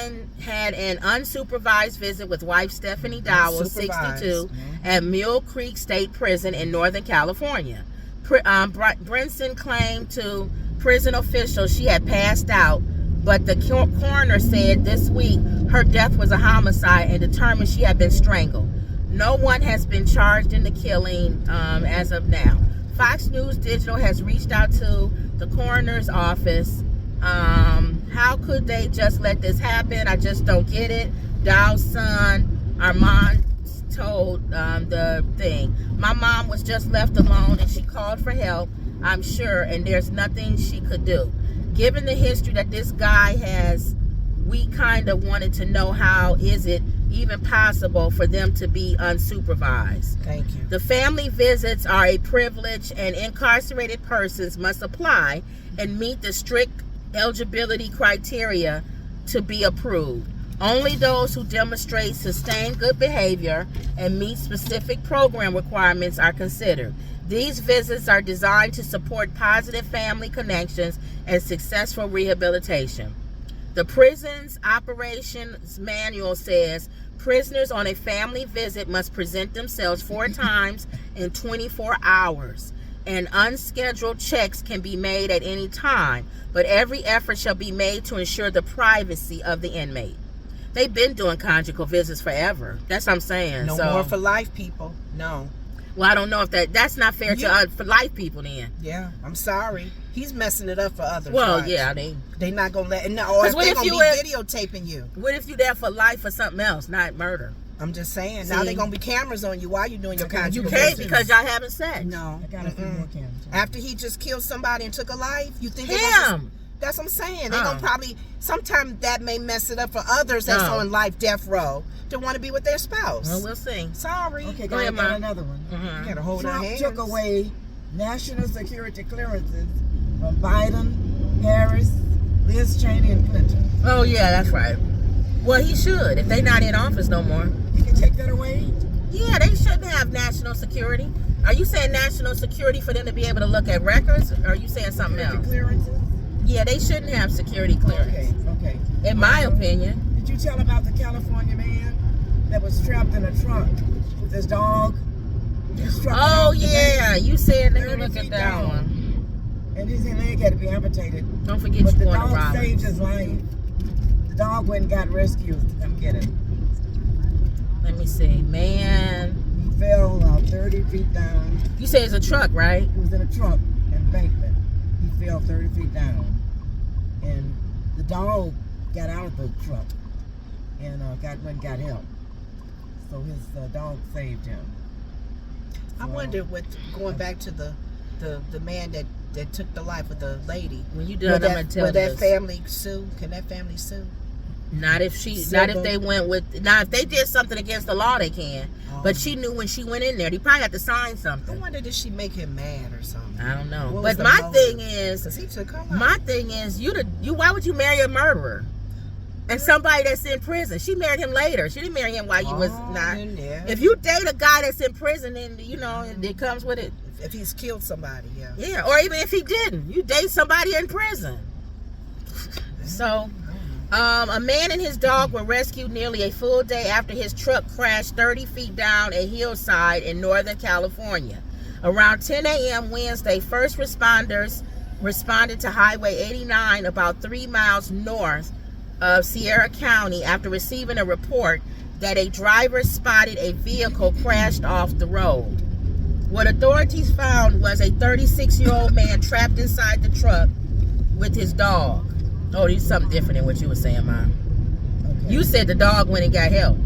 had an unsupervised visit with wife Stephanie Dowell, 62, at Mule Creek State Prison in Northern California. Brinson claimed to prison officials she had passed out, but the coroner said this week her death was a homicide and determined she had been strangled. No one has been charged in the killing as of now. Fox News Digital has reached out to the coroner's office. How could they just let this happen? I just don't get it. Dow's son, Armand, told the thing. My mom was just left alone and she called for help, I'm sure, and there's nothing she could do. Given the history that this guy has, we kind of wanted to know how is it even possible for them to be unsupervised. Thank you. The family visits are a privilege and incarcerated persons must apply and meet the strict eligibility criteria to be approved. Only those who demonstrate sustained good behavior and meet specific program requirements are considered. These visits are designed to support positive family connections and successful rehabilitation. The prison's operations manual says prisoners on a family visit must present themselves 4 times in 24 hours. and unscheduled checks can be made at any time, but every effort shall be made to ensure the privacy of the inmate. They've been doing conjugal visits forever. That's what I'm saying. No so, more for life, people. No. well, I don't know if that's not fair to for life people then. Yeah, I'm sorry. He's messing it up for others. Well, right? yeah, they not gonna let. No, or if what they if gonna you be were- videotaping you. What if you there for life or something else, not murder? I'm just saying. Now See? they gonna be cameras on you while you're doing your Okay, You conjugal can't visits. because y'all having sex. No. I got a few more cameras. After he just killed somebody and took a life, you think they gonna just- Him. that's what I'm saying. They're Oh. gonna probably sometimes that may mess it up for others that's Oh. on life death row to want to be with their spouse. Well, we'll see. Sorry. Okay, Go guys, ahead, got Ma. another one. You gotta hold our Trump hands. took away national security clearances from Biden, Harris, Liz Cheney, and Clinton. Oh yeah, that's right. Well, he should. If they not in office no more. You can take that away? Yeah, they shouldn't have national security. Are you saying national security for them to be able to look at records? Or are you saying something Security else? clearances? Yeah, they shouldn't have security clearance. Okay. In my opinion. Did you tell about the California man that was trapped in a trunk with his dog? He was trapped Oh out the yeah, you said. Let me 30 look at feet that down. one. and his leg had to be amputated. Don't forget But you the going to dog Roberts. saved his life. The dog went and got rescued to come get him. Let me see, man. He fell 30 feet down. You say it's a truck, right? He was in a truck embankment. He fell 30 feet down. And the dog got out of the truck and went and got help. So his dog saved him. I wonder what, going back to the man that took the life of the lady. When you done, I'm gonna tell Will that this. family sue? Can that family sue? Not if they went with. Now, if they did something against the law, they can. But she knew when she went in there, they probably had to sign I something. wonder, did she make him mad or something? I don't know. What was But the my motive? thing is, 'Cause he took her life. my thing is, why would you marry a murderer? And somebody that's in prison. She married him later. She didn't marry him while you was not. Yeah. If you date a guy that's in prison, then it comes with it. If he's killed somebody, yeah. Yeah, or even if he didn't, you date somebody in prison. So, a man and his dog were rescued nearly a full day after his truck crashed 30 feet down a hillside in Northern California. Around 10 a.m. Wednesday, first responders responded to Highway 89 about 3 miles north of Sierra County after receiving a report that a driver spotted a vehicle crashed off the road. What authorities found was a 36-year-old man trapped inside the truck with his dog. Oh, this is something different than what you were saying, Mom. Okay. You said the dog went and got help.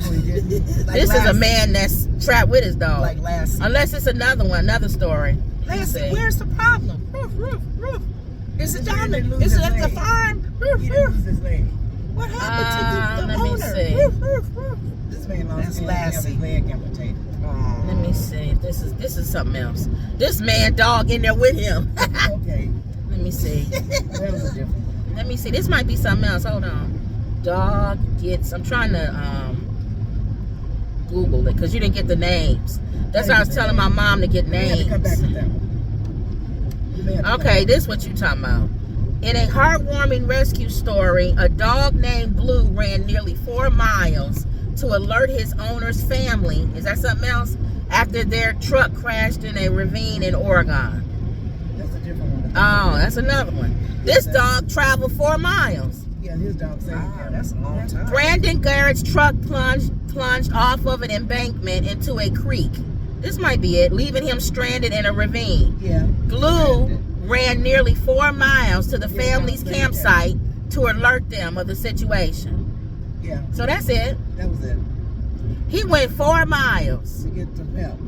Oh, he didn't? Like This is a Lassie. man that's trapped with his dog. Like Lassie. Unless it's another story. Lassie, See. where's the problem? Roof, roof, roof. Is it down there? He didn't Is it lose at his the leg. farm? Roof, He didn't roof. lose his leg. What happened to the let me owner? see. Roof, roof, roof. This man lost That's his leg, Lassie. his leg amputated. Let me see. This is something else. This man dog in there with him. Okay, Let me see. that was a different one. Let me see. This might be something else. Hold on. Dog gets. I'm trying to Google it because you didn't get the names. That's why I was telling my mom to get You had to come back names. with that one. You may have to come Okay, back. this is what you talking about. In a heartwarming rescue story, a dog named Blue ran nearly 4 miles to alert his owner's family. Is that something else? After their truck crashed in a ravine in Oregon. That's a different one. Oh, that's another one. This dog traveled 4 miles. Yeah, his dog saved Wow, him. that's a long time. Brandon Garrett's truck plunged off of an embankment into a creek. This might be it, leaving him stranded in a ravine. Yeah. Blue ran nearly 4 miles to the Yeah, family's yeah. campsite to alert them of the situation. Yeah, So that's it. that was it. He went 4 miles. To get some help.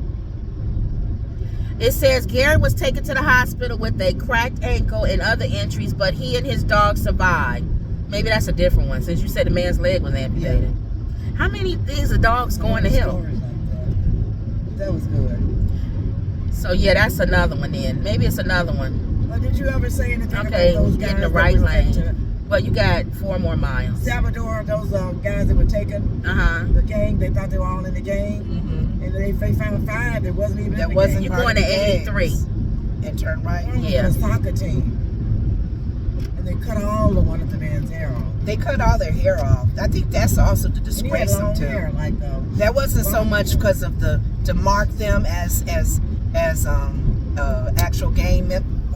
It says Garrett was taken to the hospital with a cracked ankle and other injuries, but he and his dog survived. Maybe that's a different one, since you said the man's leg was amputated. How many things are dogs going to help? Stories like that. That was good. So yeah, that's another one then. Maybe it's another one. Well, did you ever say anything Okay, about those get guys in the that right were sent lane. Well, you got 4 more miles. to Salvador, those guys that were taken, Uh-huh. the gang, they thought they were all in the gang, Mm-hmm. and they found 5 that wasn't even in That the wasn't gang. You're part going of to the 83. gangs. And turn right. One was Yeah. on a soccer team, and they cut all of one of the man's hair off. They cut all their hair off. I think that's also to And he had disgrace them long too. hair, like That wasn't so much because of to mark them as actual game,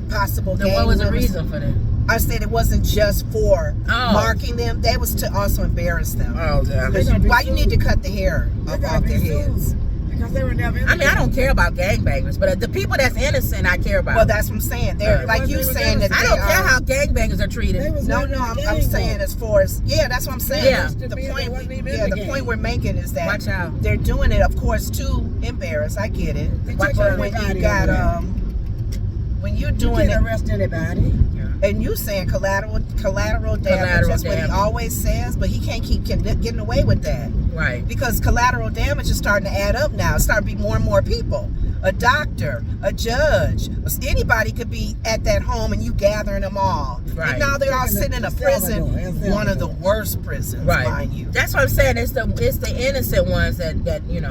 possible Then game. what was the members. reason for that? I said it wasn't just for Oh. marking them. They was to also embarrass them. Oh, yeah. They gonna be Why you need to sued. cut the hair They off gotta be their heads? sued because they were never. I mean, I don't care about gangbangers, but the people that's innocent, I care about. Well, that's what I'm saying. They're Right. like Well, you they were saying that I they don't care are. how gangbangers are treated. They was No, never no, in the I'm gang, saying though. as far as that's what I'm saying. Yeah. The They point, wasn't even in yeah, the the game. point we're making is that Watch out. they're doing it, of course, to embarrass. I get it. They Watch take out. But when everybody you got over there. when you're You doing can't it, arrest anybody. and you saying collateral damage, Collateral that's what he damage. always says, but he can't keep getting away with that. Right. Because collateral damage is starting to add up now. It's starting to be more and more people. A doctor, a judge, anybody could be at that home and you gathering them all. Right. And now they're all Taking sitting in a El prison, Salvador, El Salvador. one of the worst prisons, Right. mind you. That's what I'm saying. It's the innocent ones that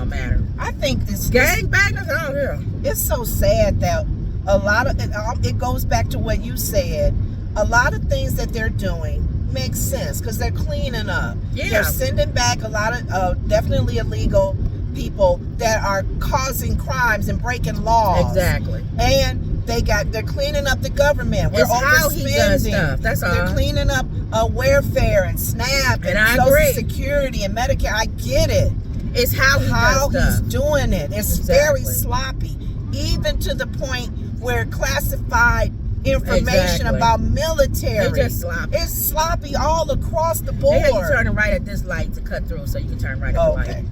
matter. I think this Gangbangers, I don't care. it's so sad that a lot of it goes back to what you said. A lot of things that they're doing makes sense because they're cleaning up. Yeah. They're sending back a lot of definitely illegal people that are causing crimes and breaking laws. Exactly. And they're cleaning up the government. We're It's how he does overspending. stuff. That's all. They're cleaning up welfare and SNAP and I Social agree. Security and Medicare. I get it. It's how he How does he's stuff. doing it. It's Exactly. very sloppy, even to the point where classified information Exactly. about military. It's just sloppy. It's sloppy all across the They board. have you turning right at this light to cut through, so you can turn right at the Okay, light.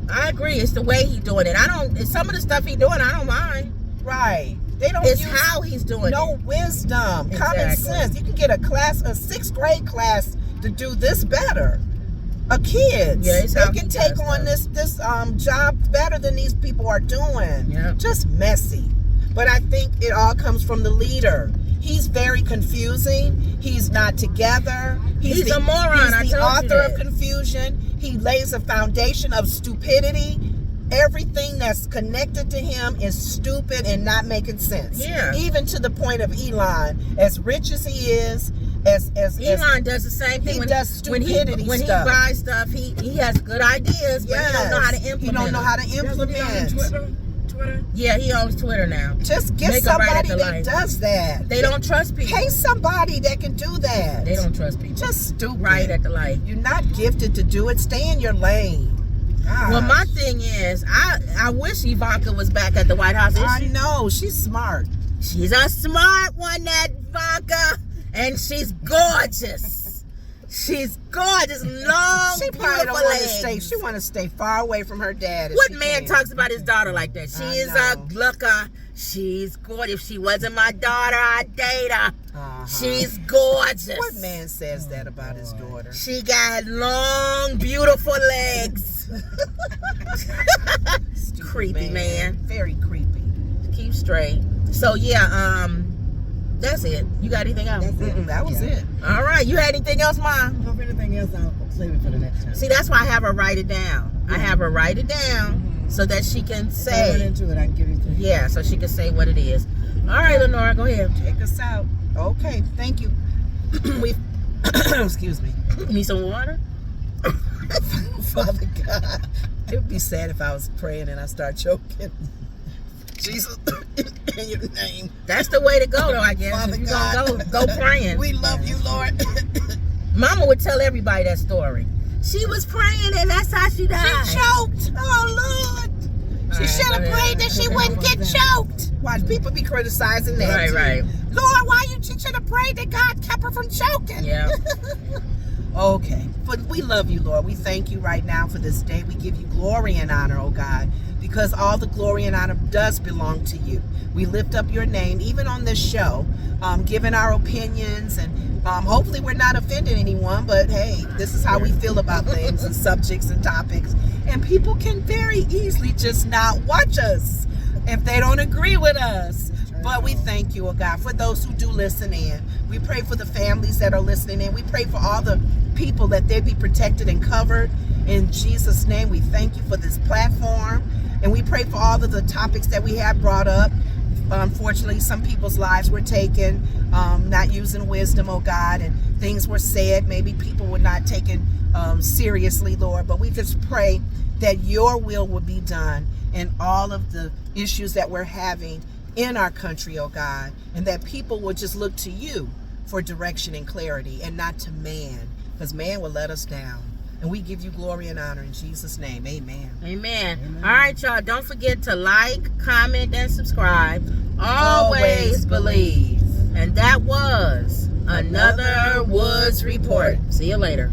I agree. It's the way he's doing it. Some of the stuff he's doing, I don't mind. right. They don't It's use how he's doing no it. wisdom, common Exactly. sense. You can get a sixth grade class to do this better. Kids, Yeah, it's they how can he take does on stuff. this job better than these people are doing. Yeah. Just messy. But I think it all comes from the leader. He's very confusing. He's not together. He's a moron. I He's the told you author of that. confusion. He lays a foundation of stupidity. Everything that's connected to him is stupid and not making sense. Yeah. Even to the point of Elon, as rich as he is, as Elon does the same thing. he does stupidity when he stuff. buys stuff. He has good ideas, but he don't know how to implement. He don't know how to implement. Twitter. Yeah, he owns Twitter now. Just get Make 'em right at somebody the that light. does that. They don't trust people. Pay somebody that can do that. They don't trust people. Just stupid. Right at the light. You're not gifted to do it. Stay in your lane. Well, my thing is, I wish Ivanka was back at the White House. I know she's smart. She's a smart one, that Ivanka, and she's gorgeous. She's gorgeous, long, She probably don't beautiful want to legs. stay. She want to stay far away from her dad. if What she man can. talks about his daughter like that? She I is know. a looker. She's gorgeous. If she wasn't my daughter, I'd date her. Uh-huh. She's gorgeous. What man says that about his daughter? She got long, beautiful legs. Stupid Creepy man. Very creepy. Keep straight. So yeah, that's it. You got anything else? That's it. That was Yeah. it. All right. You had anything else, Mom? If anything else, I'll save it for the next time. See, that's why I have her write it down. I have her write it down so that she can If I run say, into it, I can give you three. yeah, so she can say what it is. All right, Lenora, go ahead. Take us out. Okay, thank you. We, excuse me. You need some water? Father God, it would be sad if I was praying and I start choking. Jesus, in your name. That's the way to go, though, I guess. Father If you're God, going to go praying. We love you, Lord. Mama would tell everybody that story. She was praying and that's how she died. She choked. Oh, Lord. She All right, should have go ahead. prayed that she wouldn't get choked. Watch people be criticizing that. Right, too. right. Lord, why she should have prayed that God kept her from choking. Yeah. Okay. But we love you, Lord. We thank you right now for this day. We give you glory and honor, oh God, because all the glory and honor does belong to you. We lift up your name, even on this show, giving our opinions, and hopefully we're not offending anyone, but hey, this is how we feel about things and subjects and topics. And people can very easily just not watch us if they don't agree with us. But we thank you, oh God, for those who do listen in. We pray for the families that are listening in. We pray for all the people that they be protected and covered. In Jesus' name, we thank you for this platform. And we pray for all of the topics that we have brought up. Unfortunately, some people's lives were taken, not using wisdom, oh God, and things were said. Maybe people were not taken seriously, Lord. But we just pray that your will be done in all of the issues that we're having in our country, oh God, and that people will just look to you for direction and clarity and not to man, because man will let us down. And we give you glory and honor in Jesus' name. Amen. Amen. All right, y'all. Don't forget to like, comment, and subscribe. Always believe. And that was another Woods Report. See you later.